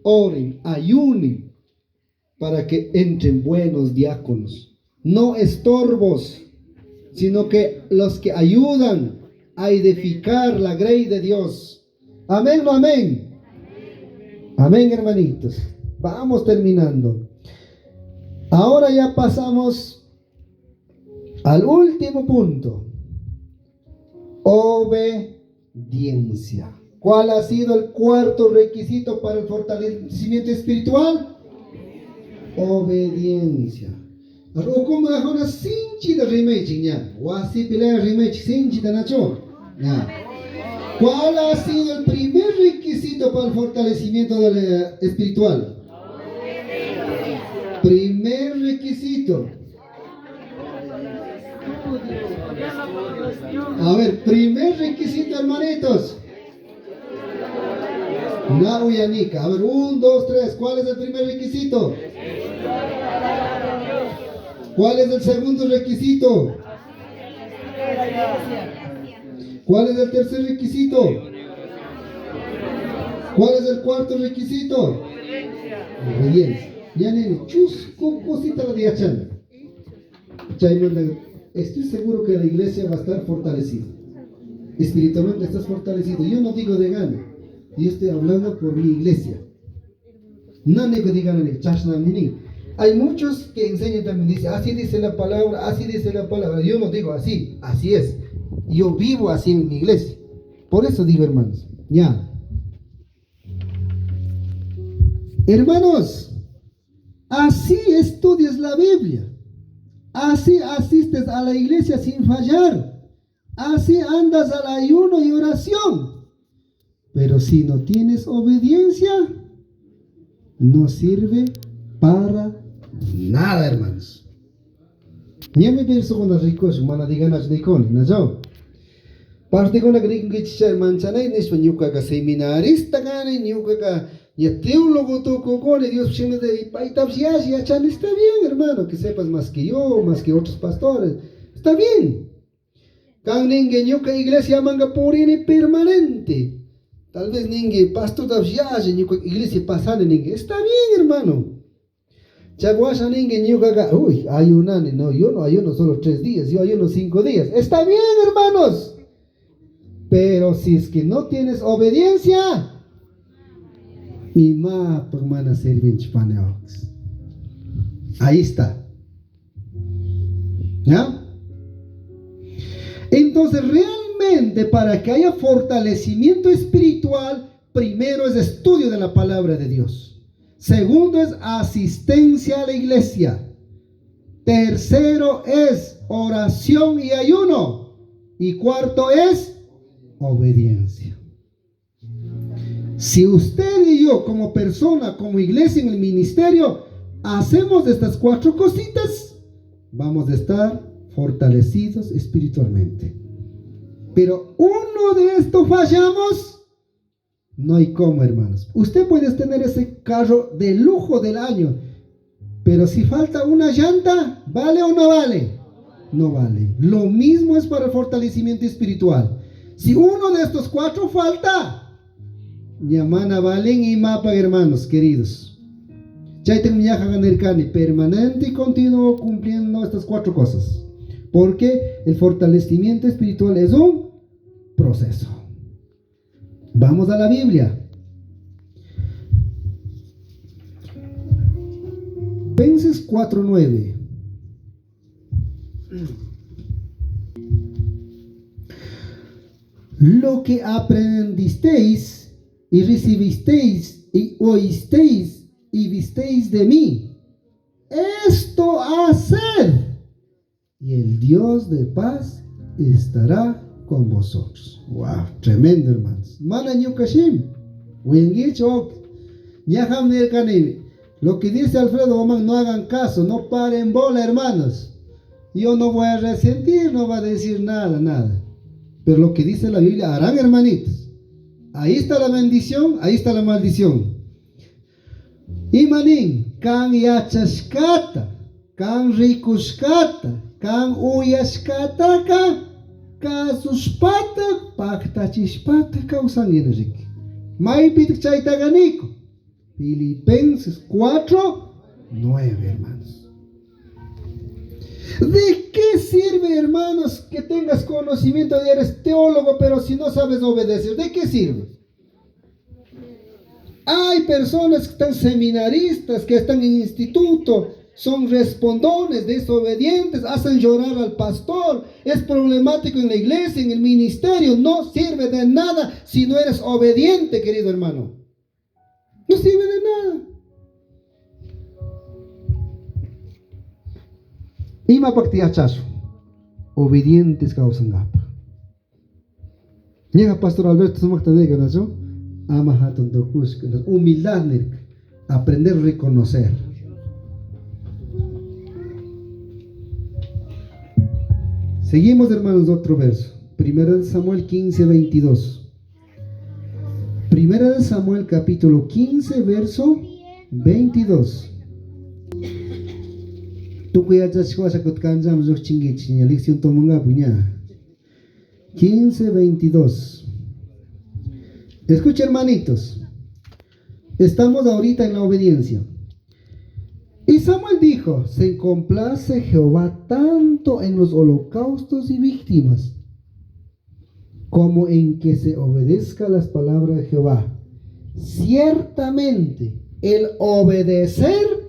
oren, ayunen para que entren buenos diáconos, no estorbos, sino que los que ayudan a edificar la grey de Dios. Amén, no amén. Amén, hermanitos. Vamos terminando. Ahora ya pasamos al último punto. Obediencia. ¿Cuál ha sido el cuarto requisito para el fortalecimiento espiritual? Obediencia. ¿Cuál ha sido el primer requisito para el fortalecimiento espiritual? Primer requisito. A ver, primer requisito, hermanitos. A ver, 1, 2, 3. ¿Cuál es el primer requisito? ¿Cuál es el segundo requisito? ¿Cuál es el tercer requisito? ¿Cuál es el cuarto requisito? Obediencia. Ya nene, chusco cosita la de achana. Estoy seguro que la iglesia va a estar fortalecida. Espiritualmente estás fortalecido. Yo no digo de gana. Yo estoy hablando por mi iglesia. No digan hay muchos que enseñan también, dicen, así dice la palabra, así dice la palabra. Yo no digo así, así es. Yo vivo así en mi iglesia. Por eso digo, hermanos, ya. Hermanos, así estudias la Biblia. Así asistes a la iglesia sin fallar. Así andas al ayuno y oración. Pero si no tienes obediencia, no sirve para nada, hermanos. Ni me pienso con las ricos, humana digan las ricos, ¿no? Parte con la gringa chichar manchanay, ni su ñuca seminarista gane, ñuca ya teólogo toco con Dios chino de paitabsias y achan. Está bien, hermano, que sepas más que yo, más que otros pastores. Está bien. Can ninguém ñuca iglesia manga purini permanente. Tal vez ninguém pastor tabsias ñuca iglesia pasana ninguém. Está bien, hermano. Chaguasha ninguém ñuca, uy, ayunane, no, yo no ayuno solo 3 días, yo ayuno 5 días. Está bien, hermanos. Pero si es que no tienes obediencia, ni más hermana servir chipaneox. Ahí está. ¿Ya? Entonces, realmente, para que haya fortalecimiento espiritual, primero es estudio de la palabra de Dios. Segundo es asistencia a la iglesia. Tercero es oración y ayuno. Y cuarto es obediencia. Si usted y yo, como persona, como iglesia en el ministerio, hacemos estas 4 cositas, vamos a estar fortalecidos espiritualmente. Pero uno de estos fallamos, no hay cómo, hermanos. Usted puede tener ese carro de lujo del año, pero si falta una llanta, ¿vale o no vale? No vale. Lo mismo es para el fortalecimiento espiritual. Si uno de estos 4 falta, Yamana valen y mapa, hermanos queridos. Permanente y continuo cumpliendo estas 4 cosas. Porque el fortalecimiento espiritual es un proceso. Vamos a la Biblia. Filipenses 4:9. Lo que aprendisteis y recibisteis y oísteis y visteis de mí, esto haced, y el Dios de paz estará con vosotros. Wow, tremendo, hermanos. Mana Nyukashim, Wingichok, Nyaham Nirkanibi. Lo que dice Alfredo Oman, no hagan caso, no paren bola, hermanos. Yo no voy a resentir, no va a decir nada. Pero lo que dice la Biblia, harán, hermanitos. Ahí está la bendición, ahí está la maldición. Imanin, kan yachashkata, kan rikushkata, kan uyashkataka, kasushpata, paktachishpata, kausangirik. Maipit chaitaganiko. Filipenses 4:9, hermanos. ¿De qué sirve, hermanos, que tengas conocimiento y eres teólogo, pero si no sabes obedecer? ¿De qué sirve? Hay personas que están seminaristas, que están en instituto, son respondones, desobedientes, hacen llorar al pastor, es problemático en la iglesia, en el ministerio, no sirve de nada si no eres obediente, querido hermano. No sirve de nada. Ima pakti achazo, obedientes causan gapa. Llega Pastor Alberto Sumaktadega, ¿no? Ama hatun dokus, humildad, aprender a reconocer. Seguimos, hermanos, otro verso. 1 Samuel 15:22. 1 Samuel capítulo 15, verso 22. Tú que ya te has cosa que canjamos los chinguitos, ni lección tomanga puña. 15:22. Escucha, hermanitos. Estamos ahorita en la obediencia. Y Samuel dijo: se complace Jehová tanto en los holocaustos y víctimas, como en que se obedezca las palabras de Jehová. Ciertamente, el obedecer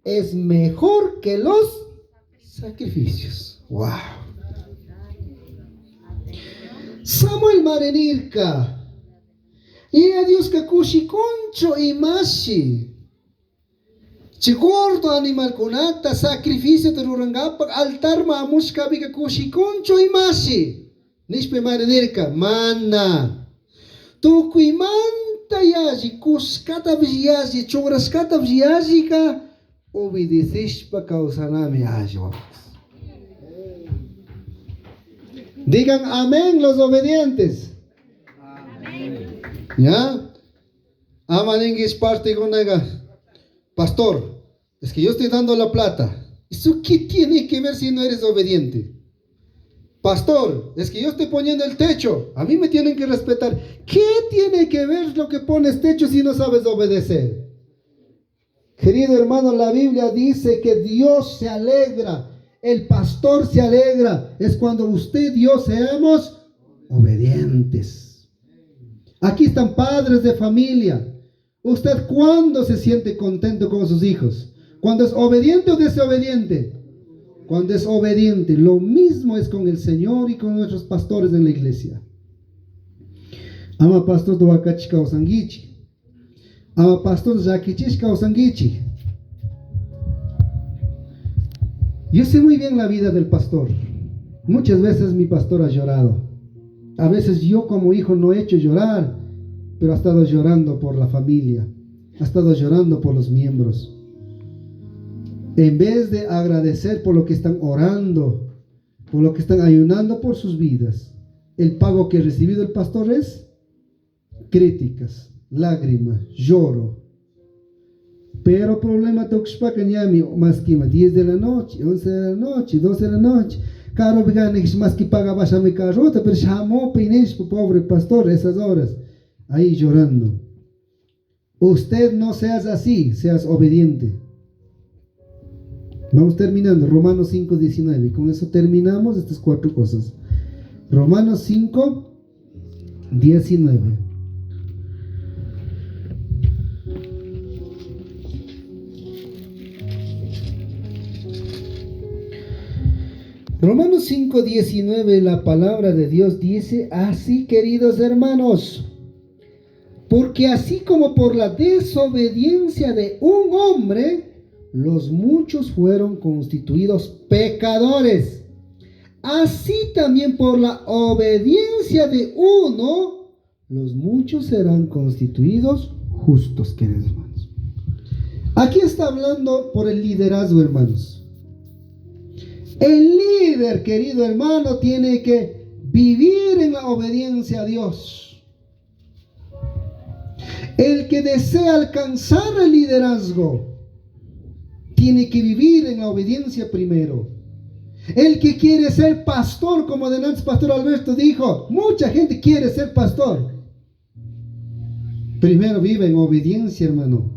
es mejor que los sacrificios. Wow. Samuel Marenirka. Y a Dios que kushikoncho y mashi. Chigordo animal kunata sacrificio de rurangapak altar maamushka bika kushikoncho y mashi. Nishpe Marenirka mana. Tu kuimanta yaji kuskata viyaji chungraskata viyaji ka. Obedeces para causarme ayuda. Digan amén los obedientes. Amén. ¿Ya? Amaningis parte con ella. Pastor, es que yo estoy dando la plata. ¿Eso qué tiene que ver si no eres obediente? Pastor, es que yo estoy poniendo el techo. A mí me tienen que respetar. ¿Qué tiene que ver lo que pones techo si no sabes obedecer? Querido hermano, la Biblia dice que Dios se alegra, el pastor se alegra, es cuando usted y yo seamos obedientes. Aquí están padres de familia. ¿Usted cuándo se siente contento con sus hijos? ¿Cuando es obediente o desobediente? Cuando es obediente. Lo mismo es con el Señor y con nuestros pastores en la iglesia. Ama pastor do Akachika Osangichi. Ama pastor Jakichishka Osangichi. Yo sé muy bien la vida del pastor. Muchas veces mi pastor ha llorado. A veces yo como hijo no he hecho llorar, pero ha estado llorando por la familia. Ha estado llorando por los miembros. En vez de agradecer por lo que están orando, por lo que están ayunando por sus vidas, el pago que ha recibido el pastor es críticas, lágrimas, lloro. Pero problema más que 10 de la noche, 11 de la noche, 12 de la noche. Caro más que paga baja mi carrota, pero llamó pobre pastor esas horas, ahí llorando. Usted no seas así, seas obediente. Vamos terminando, Romanos 5:19. Con eso terminamos estas 4 cosas. Romanos 5:19. Romanos 5:19, la palabra de Dios dice así, queridos hermanos, porque así como por la desobediencia de un hombre, los muchos fueron constituidos pecadores. Así también por la obediencia de uno, los muchos serán constituidos justos, queridos hermanos. Aquí está hablando por el liderazgo, hermanos. El líder, querido hermano, tiene que vivir en la obediencia a Dios. El que desea alcanzar el liderazgo tiene que vivir en la obediencia primero. El que quiere ser pastor, como delante Pastor Alberto dijo, mucha gente quiere ser pastor. Primero vive en obediencia, hermano.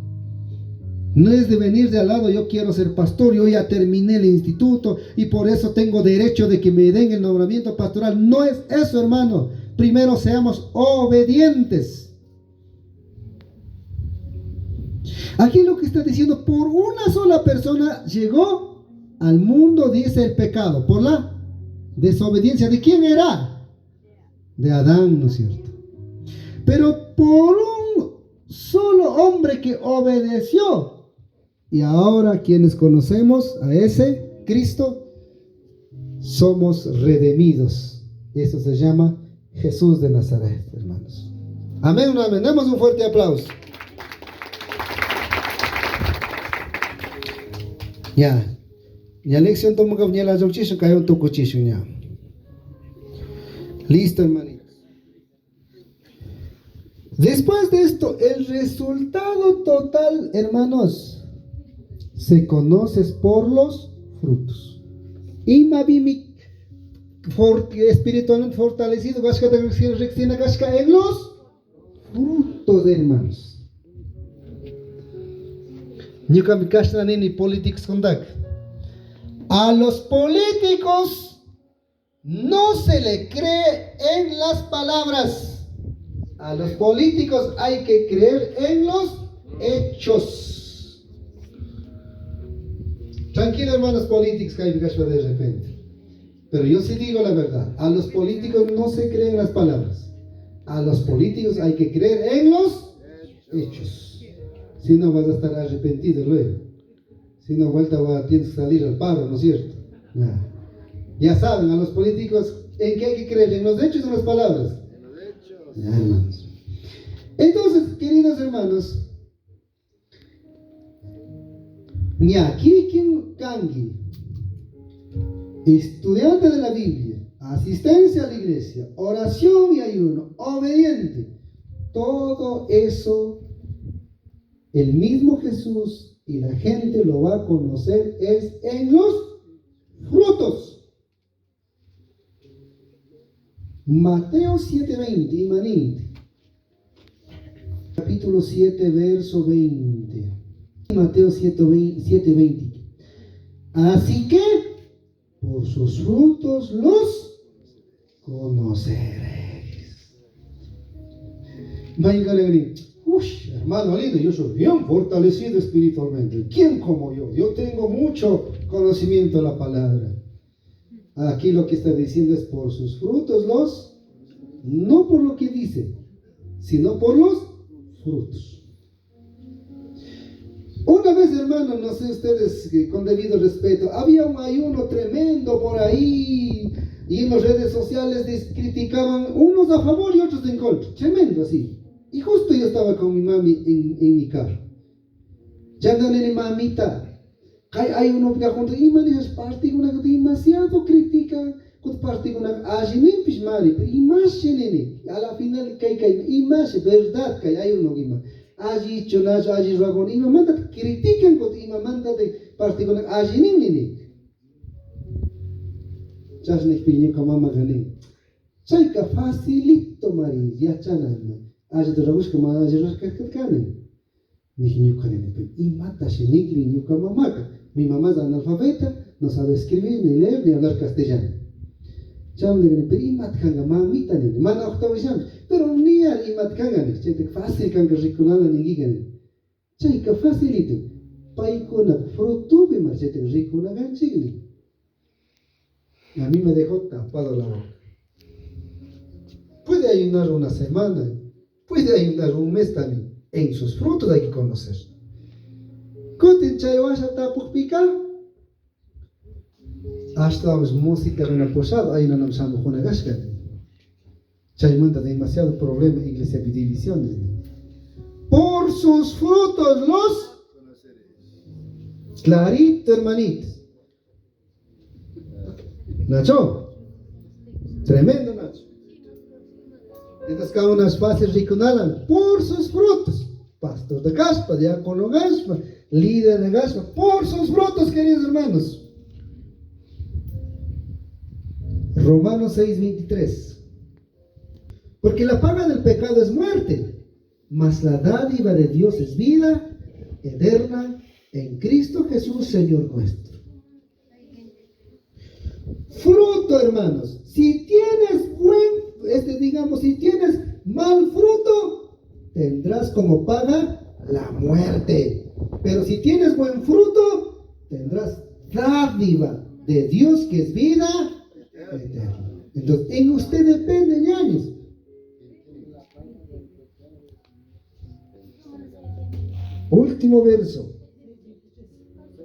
No es de venir de al lado, yo quiero ser pastor, yo ya terminé el instituto y por eso tengo derecho de que me den el nombramiento pastoral. No es eso, hermano. Primero seamos obedientes. Aquí lo que está diciendo, por una sola persona llegó al mundo, dice el pecado, por la desobediencia. ¿De quién era? De Adán, ¿no es cierto? Pero por un solo hombre que obedeció, y ahora quienes conocemos a ese Cristo, somos redimidos. Eso se llama Jesús de Nazaret, hermanos. Amén, amén. Demos un fuerte aplauso. Ya. Ya lección tomo que venía la jochicho cayó un toco chicho ya. Listo, hermanitos. Después de esto, el resultado total, hermanos, se conoce por los frutos. Y mavimi espiritualmente fortalecido, en los frutos, hermanos. A los políticos no se le cree en las palabras. A los políticos hay que creer en los hechos. Tranquilo, hermanos políticos, que hay de repente. Pero yo sí digo la verdad. A los políticos no se cree en las palabras. A los políticos hay que creer en los hechos. Si no, vas a estar arrepentido luego. Si no, tienes que salir al paro, ¿no es cierto? Ya saben, a los políticos, ¿en qué hay que creer? ¿En los hechos o en las palabras? En los hechos. Ya, hermanos. Entonces, queridos hermanos, aquí quien cambie, estudiante de la Biblia, asistencia a la iglesia, oración y ayuno, obediente, todo eso, el mismo Jesús y la gente lo va a conocer es en los frutos. Mateo 7:20, imagínate. Capítulo 7, verso 20. Mateo 7:20. Así que por sus frutos los conoceréis. Uy, hermano lindo, yo soy bien fortalecido espiritualmente. ¿Quién como yo? Yo tengo mucho conocimiento de la palabra. Aquí lo que está diciendo es por sus frutos no por lo que dice, sino por los frutos. Una vez, hermano, no sé ustedes, con debido respeto, había un ayuno tremendo por ahí y en las redes sociales criticaban unos a favor y otros en contra. Tremendo así. Y justo yo estaba con mi mami en mi carro. Ya no le mamita. Hay uno que contra imanes parte una que demasiado critica con parte una ajinin pismari, imaginen a la final que imagen verdad que hay uno que allí chonas allí ragon y manda critican con y manda de parte con ajinin ni. Ya se les pide como mamá gané. Sai que facilito mari ya chanana. Allí te rabus como allí rasca canen. Ni niucanen y mata se nigri niuca mamá. Mi mamá es analfabeta, no sabe escribir, ni leer, ni hablar castellano. Pero imatkanga mamita ni mana octavisian, pero ni al imatkanga ni, chete fácil kanga rikunala ni gigan. Chaika facilito, paikuna fruto be marchete rikuna ganchigni. A mí me dejó tapado la boca. Puede ayunar una semana, puede ayunar un mes también. En sus frutos hay que conocer. Kutin chaywasha tapukpika. Hasta los música en la posada, ahí no nos llama una gasca. Chaymanta demasiado problema, iglesia de divisiones. Por sus frutos los clarito, hermanitos. Nacho, tremendo Nacho. Entonces cada uno es fácil reconocerlo por sus frutos. Pastor de Gaspa, diácono Gaspa, líder de Gaspa, por sus frutos, queridos hermanos. Romanos 6:23. Porque la paga del pecado es muerte, mas la dádiva de Dios es vida eterna en Cristo Jesús, Señor nuestro. Fruto, hermanos. Si tienes si tienes mal fruto, tendrás como paga la muerte. Pero si tienes buen fruto, tendrás dádiva de Dios que es vida eterna. Entonces, en usted depende, ñaños. Último verso.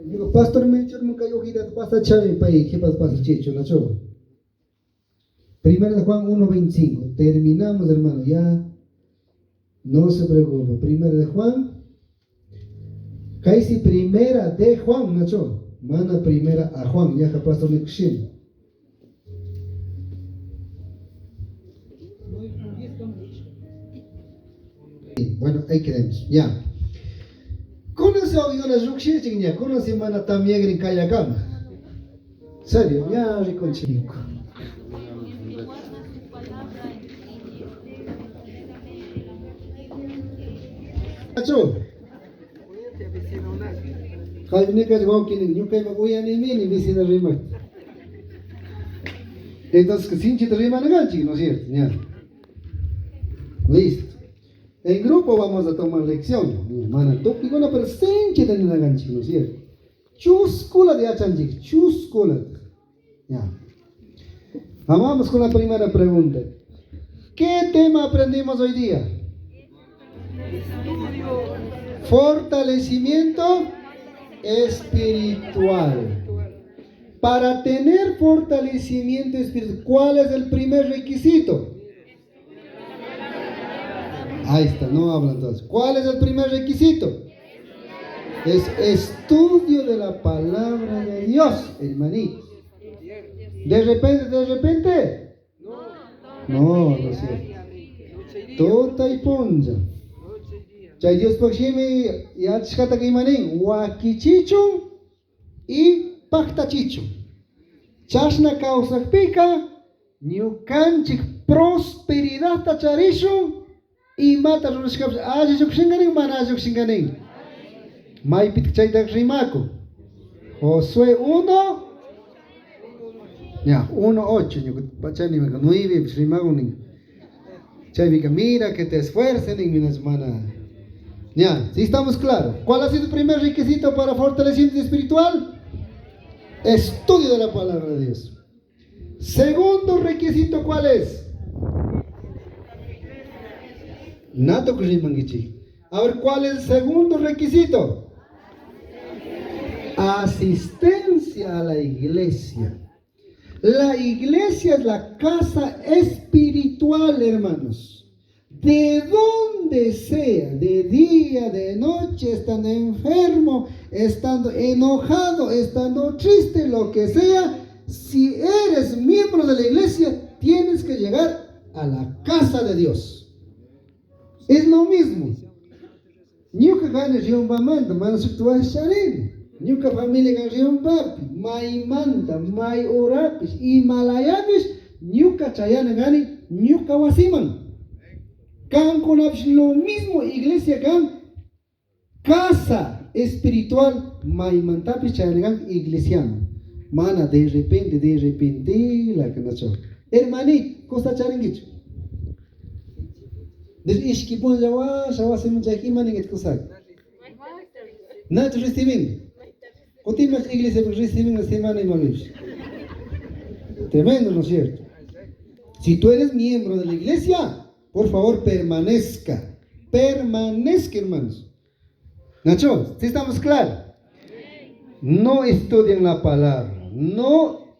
Digo, Pastor Melchor nunca yo gira pasa chave país, ¿qué pasa chicho, nacho? Primera de Juan 1:25. Terminamos, hermano, ya. No se preocupe. Primera de Juan. Casi primera de Juan, nacho. Mana primera a Juan, ya que Pastor Melchor. Bueno, ahí quedamos, ya. ¿Conoce a las Ruxich, ya? ¿Conoce a también en Kayakama? ¿Serio? Ya, rico chico. Nacho. Entonces, sin chiste rima neganchi, ¿no es cierto? Ya. Listo. En grupo vamos a tomar lección. Mana, tú digo una presencia de la ganchi, ¿no es cierto? Chuscula de achanjik, chuscula. Ya. Vamos con la primera pregunta. ¿Qué tema aprendimos hoy día? Fortalecimiento espiritual. Para tener fortalecimiento espiritual, ¿cuál es el primer requisito? Ahí está, no hablan todos. ¿Cuál es el primer requisito? Es estudio de la palabra de Dios, hermanito. ¿De repente? No, no es cierto. Tota y ponja. Chay Dios pakshimi yachkata kimanin wakichichun y paktachichun. Chashna kausakpika ñukanchik prosperidad tacharishun y mata runashkapish allishuksinganin mana allishuksinganin. Maypit chaytak rimaku. Josué 1. Ya, 1:8. Pachani 9 rimagunin. Chayvika, mira que te esfuercen en minas mana. Ya, ¿sí estamos claros? ¿Cuál ha sido el primer requisito para fortalecimiento espiritual? Estudio de la palabra de Dios. Segundo requisito, ¿cuál es? Nato Kujimangichi. A ver, ¿cuál es el segundo requisito? Asistencia a la iglesia. La iglesia es la casa espiritual, hermanos. De donde sea, de día, de noche, estando enfermo, estando enojado, estando triste, lo que sea, si eres miembro de la iglesia, tienes que llegar a la casa de Dios. Es lo mismo. Nunca ganes un bamanta, manos tú vas a Nunca familia ganes un papi, mai manta, mai orapis, y malayapis, nunca chayana gane, nunca wasiman. Can con lo mismo, iglesia can, casa espiritual, mai mantapis chayana iglesiano. Mana, de repente, la que nació. Hermanito, cosa charinguicho. Desde Ishkipon Yawa se mucha aquí, maninget cosa. Nacho reciben. Continuas iglesia reciben la semana y maluch. Tremendo, ¿no es cierto? Si tú eres miembro de la iglesia, por favor permanezca. Permanezca, hermanos. Nacho, ¿sí estamos claros? no estudian la palabra, no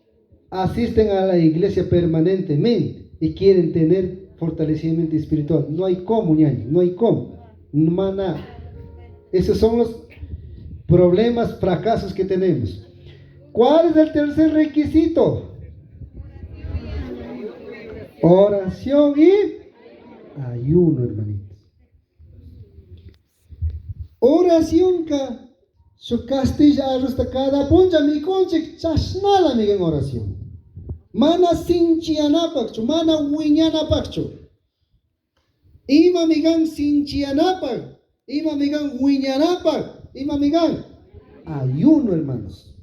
asisten a la iglesia permanentemente y quieren tener fortalecimiento espiritual. No hay cómo, ñaño, no hay cómo. Maná. Esos son los problemas, fracasos que tenemos. ¿Cuál es el tercer requisito? Oración y ayuno, hermanitos. Oración ka su castilla hasta cada punja mi conche chasnala mi en oración. Mana sinchianapakchu, mana wiñanapakchu. Ima migan sinchianapak, ima migan wiñanapak, ima migan ayuno, hermanos.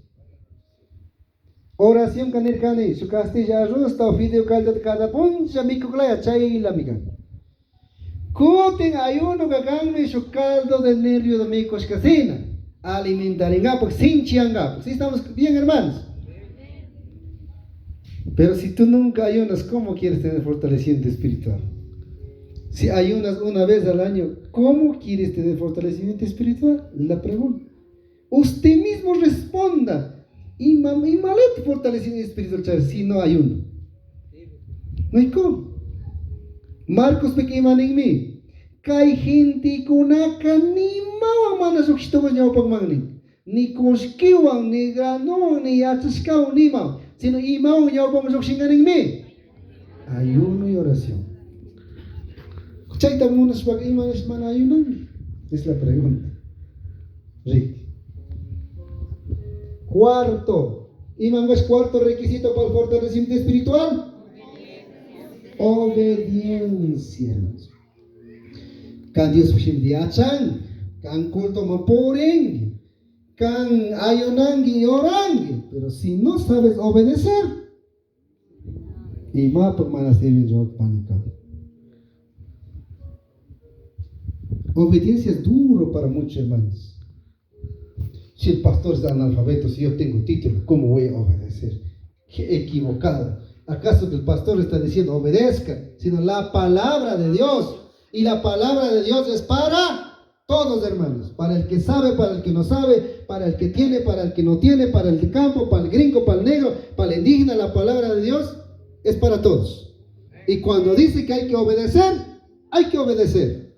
Oración canircani, su castilla arrosta o fideo calda de cada puncha mi cuclaya chaila migan. Coten ayuno gaganme su caldo de nervio de mi coscasina. Alimentar en apak, sinchiangapak. ¿Sí estamos bien, hermanos? Pero si tú nunca ayunas, ¿cómo quieres tener fortalecimiento espiritual? Si ayunas una vez al año, ¿cómo quieres tener fortalecimiento espiritual? Es la pregunta. Usted mismo responda. Y malete fortalecimiento espiritual si no ayuno. No hay cómo. Marcos pequeñan en mí. Kai gente kunaka ni mawa mana sukshito nyawpag mangni. Ni koskiwan, ni ganon, ni atascaw, ni maw. Sino imaw nyawpag sukshingan en mí. Ayuno y oración. Chaita munas pag imanes man ayunan. Es la pregunta. Rick. Cuarto, ¿imangas cuarto requisito para el fortalecimiento espiritual? Obediencia. Kan Dios diachan, kan culto mapuring, kan ayunangi y orangi. Pero si no sabes obedecer, y más por manas deben yo pánica. Obediencia es duro para muchos hermanos. Si el pastor es analfabeto, si yo tengo título, ¿cómo voy a obedecer? Qué equivocado. ¿Acaso el pastor está diciendo obedezca? Sino la palabra de Dios. Y la palabra de Dios es para todos, hermanos. Para el que sabe, para el que no sabe, para el que tiene, para el que no tiene, para el de campo, para el gringo, para el negro, para el indígena. La palabra de Dios es para todos. Y cuando dice que hay que obedecer, hay que obedecer.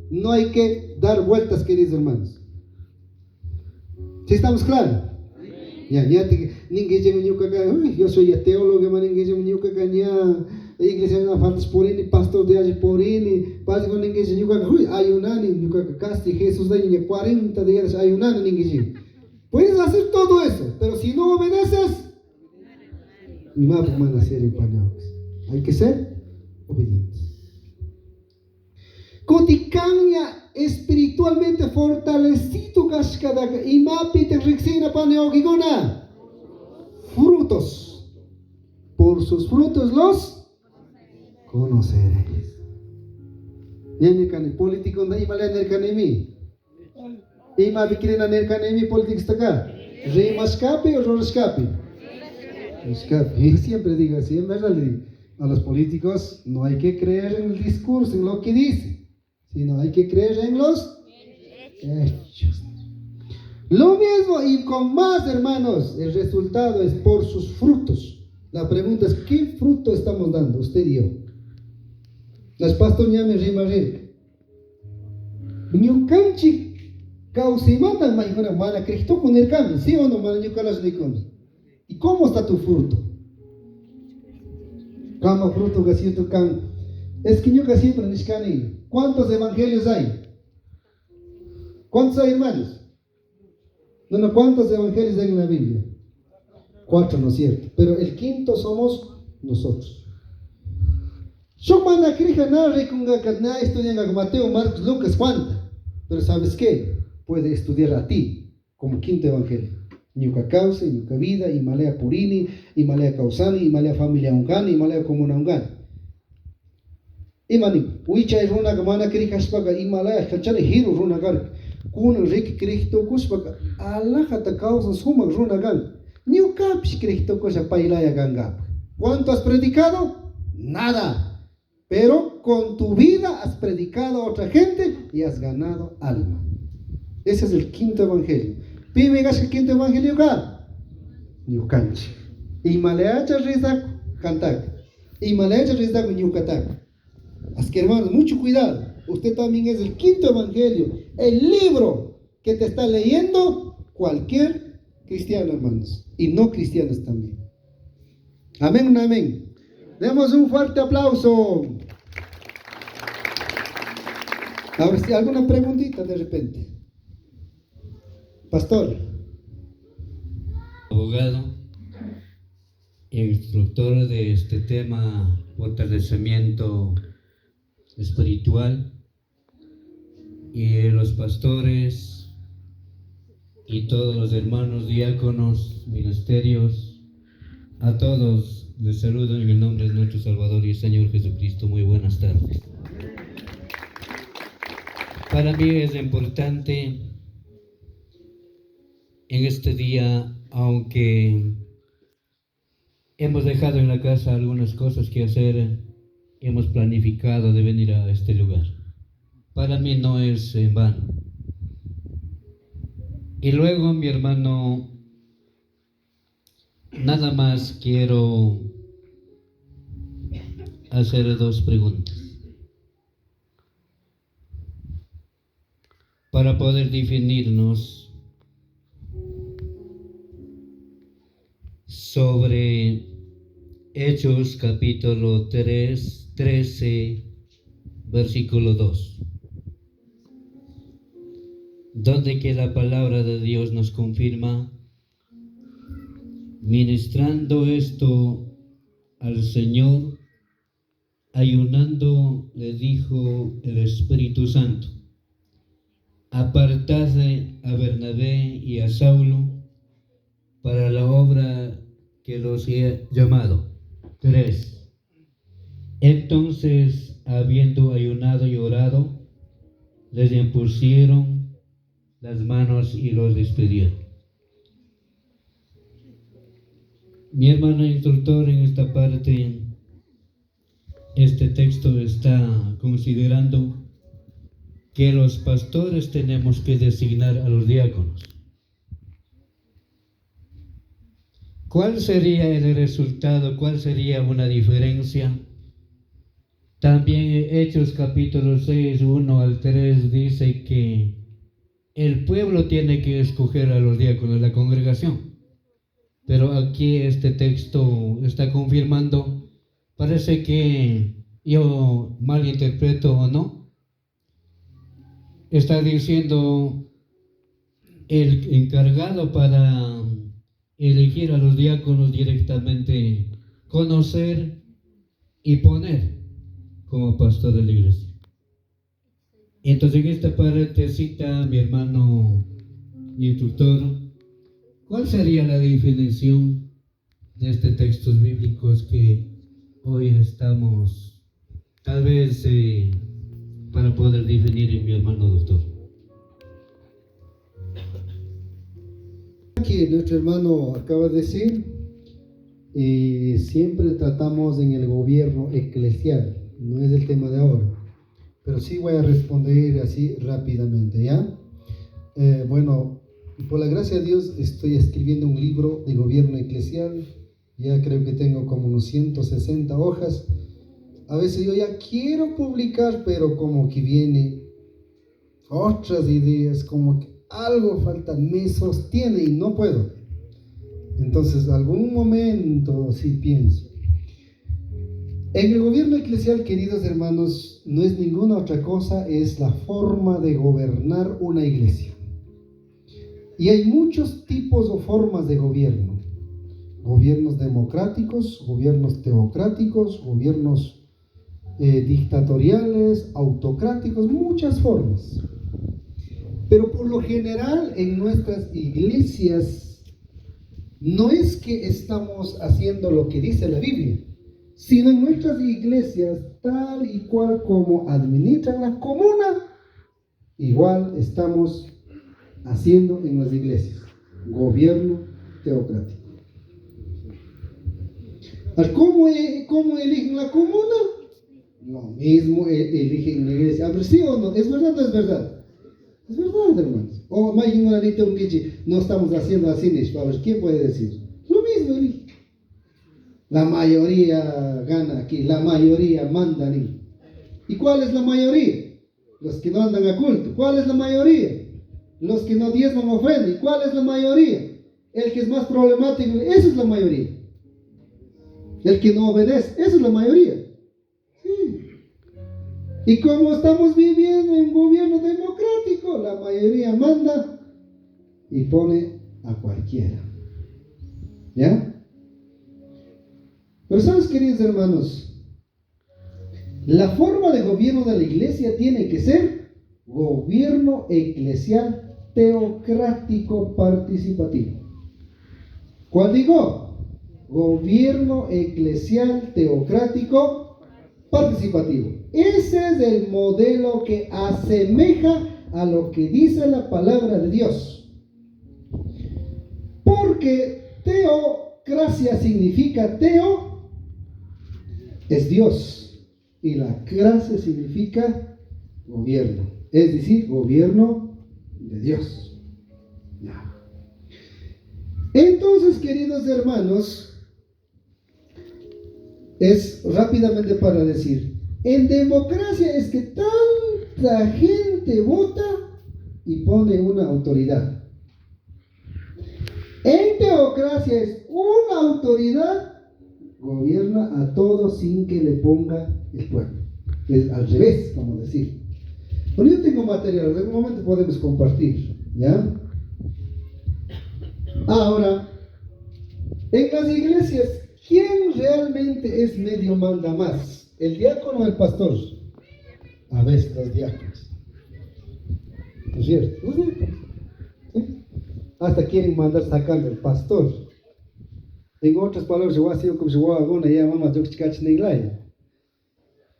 No hay que dar vueltas, queridos hermanos. ¿Sí estamos claros? Ya, yo soy teólogo, iglesia no faltas por él, pastor de allí por él, pastor con ninguém ayunani, casti Jesús de 40 días ayunando ninguém. Puedes hacer todo eso, pero si no obedeces, no van a ser empanados. Hay que ser obedientes. Coticaña espiritualmente fortalecido cascada y mapite rixina paneogigona. Frutos. Por sus frutos los conoceréis. Nenekani político da imale nerkanemi. Ima bikrina nerkanemi político está acá. ¿Remascape o rescape? Rescape. Siempre digo así, en verdad le digo. A los políticos no hay que creer en el discurso, en lo que dice, sino hay que creer en los hechos. Lo mismo y con más, hermanos, el resultado es por sus frutos. La pregunta es, ¿qué fruto estamos dando? Usted y yo. Las pastores ya me rimaré. Ñucanchi causimatan mañana mana Cristo con el cambio, ¿sí o no, mana ñucalas licón? ¿Y cómo está tu fruto? Cama fruto que siento can. Es que yo que siempre niscani. ¿Cuántos evangelios hay? ¿Cuántos hay, hermanos? No, ¿cuántos evangelios hay en la Biblia? 4, ¿no es cierto? Pero el quinto somos nosotros. Yo manda crija nada estudian Mateo, Marcos, Lucas, Juan. Pero ¿sabes qué? Puede estudiar a ti como quinto evangelio. Ñuka causa, ñuka vida, y malea purini, y malea causani, y malea familia ungani, y malea comuna ungani. Y mani, uicha runa gamana crija spaga, y malea chachane hiro runa gar. Kun rik crihto kuspaga, Allah hata causa suma runa gan. Ñuka psh crihto cosa pailaya ganga. ¿Cuánto has predicado? Nada. Pero con tu vida has predicado a otra gente y has ganado alma. Ese es el quinto evangelio. Pime gas quinto evangelio ga. Yukanchi. Y maleacha rizak cantac. Y maleacha rizak yucatac. Así que hermanos, mucho cuidado. Usted también es el quinto evangelio, el libro que te está leyendo cualquier cristiano, hermanos, y no cristianos también. Amén, amén. Demos un fuerte aplauso. A ver si alguna preguntita de repente. Pastor. Abogado, instructor de este tema, fortalecimiento espiritual, y los pastores y todos los hermanos diáconos, ministerios, a todos les saludo en el nombre de nuestro Salvador y Señor Jesucristo. Muy buenas tardes. Para mí es importante en este día, aunque hemos dejado en la casa algunas cosas que hacer, hemos planificado de venir a este lugar. Para mí no es en vano. Y luego, mi hermano, nada más quiero hacer dos preguntas para poder definirnos sobre Hechos capítulo 13, versículo 2, donde que la palabra de Dios nos confirma: ministrando esto al Señor, ayunando, le dijo el Espíritu Santo: apartad a Bernabé y a Saulo para la obra que los he llamado. 3. Entonces, habiendo ayunado y orado, les impusieron las manos y los despidieron. Mi hermano instructor, en esta parte, este texto está considerando que los pastores tenemos que designar a los diáconos. ¿Cuál sería el resultado? ¿Cuál sería una diferencia? También Hechos capítulo 6, 1 al 3 dice que el pueblo tiene que escoger a los diáconos de la congregación. Pero aquí este texto está confirmando, parece que yo malinterpreto o no, está diciendo el encargado para elegir a los diáconos directamente, conocer y poner como pastor de la iglesia. Entonces en esta parte cita mi hermano instructor, ¿cuál sería la definición de estos textos bíblicos que hoy estamos, tal vez para poder definir en mi hermano doctor? Que nuestro hermano acaba de decir, siempre tratamos en el gobierno eclesial, no es el tema de ahora, pero sí voy a responder así rápidamente, ¿ya? Bueno, por la gracia de Dios estoy escribiendo un libro de gobierno eclesial, ya creo que tengo como unos 160 hojas. A veces yo ya quiero publicar, pero como que viene otras ideas, como que algo falta, me sostiene y no puedo. Entonces, algún momento sí pienso. En el gobierno eclesial, queridos hermanos, no es ninguna otra cosa, es la forma de gobernar una iglesia. Y hay muchos tipos o formas de gobierno. Gobiernos democráticos, gobiernos teocráticos, gobiernos dictatoriales, autocráticos, muchas formas. Pero por lo general en nuestras iglesias no es que estamos haciendo lo que dice la Biblia, sino en nuestras iglesias, tal y cual como administran la comuna, igual estamos haciendo en las iglesias, gobierno teocrático. ¿Cómo eligen la comuna? Lo mismo eligen la iglesia. ¿Sí o no? ¿Es verdad o no es verdad? Es verdad, hermanos. O más ignorante un que no estamos haciendo así, a ver, ¿quién puede decir? Lo mismo, Eli. La mayoría gana aquí, la mayoría manda aquí. ¿Y cuál es la mayoría? Los que no andan a culto. ¿Cuál es la mayoría? Los que no diezman ofrenda. ¿Y cuál es la mayoría? El que es más problemático, esa es la mayoría. El que no obedece, esa es la mayoría. Sí. Y como estamos viviendo en un gobierno democrático, la mayoría manda y pone a cualquiera. ¿Ya? Pero sabes, queridos hermanos, la forma de gobierno de la iglesia tiene que ser gobierno eclesial teocrático participativo. ¿Cuál digo? Gobierno eclesial teocrático participativo. Ese es el modelo que asemeja a lo que dice la palabra de Dios. Porque teocracia significa es Dios, y la gracia significa gobierno, es decir, gobierno de Dios. Entonces, queridos hermanos, es rápidamente para decir, en democracia es que tanta gente vota y pone una autoridad. En teocracia es una autoridad gobierna a todos sin que le ponga el pueblo. Es al revés, como decir. Bueno, yo tengo material, en algún momento podemos compartir, ¿ya? Ahora, en las iglesias, ¿quién realmente es medio manda más? ¿El diácono o el pastor? A veces los diáconos. ¿No es cierto? Los diáconos. ¿Sí? Hasta quieren mandar sacando el pastor. En otras palabras,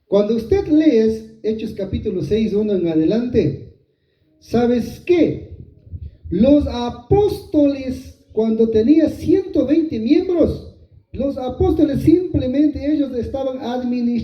cuando usted lee Hechos capítulo 6, 1 en adelante, ¿sabes qué? Los apóstoles, cuando tenía 120 miembros, los apóstoles simplemente ellos estaban administrando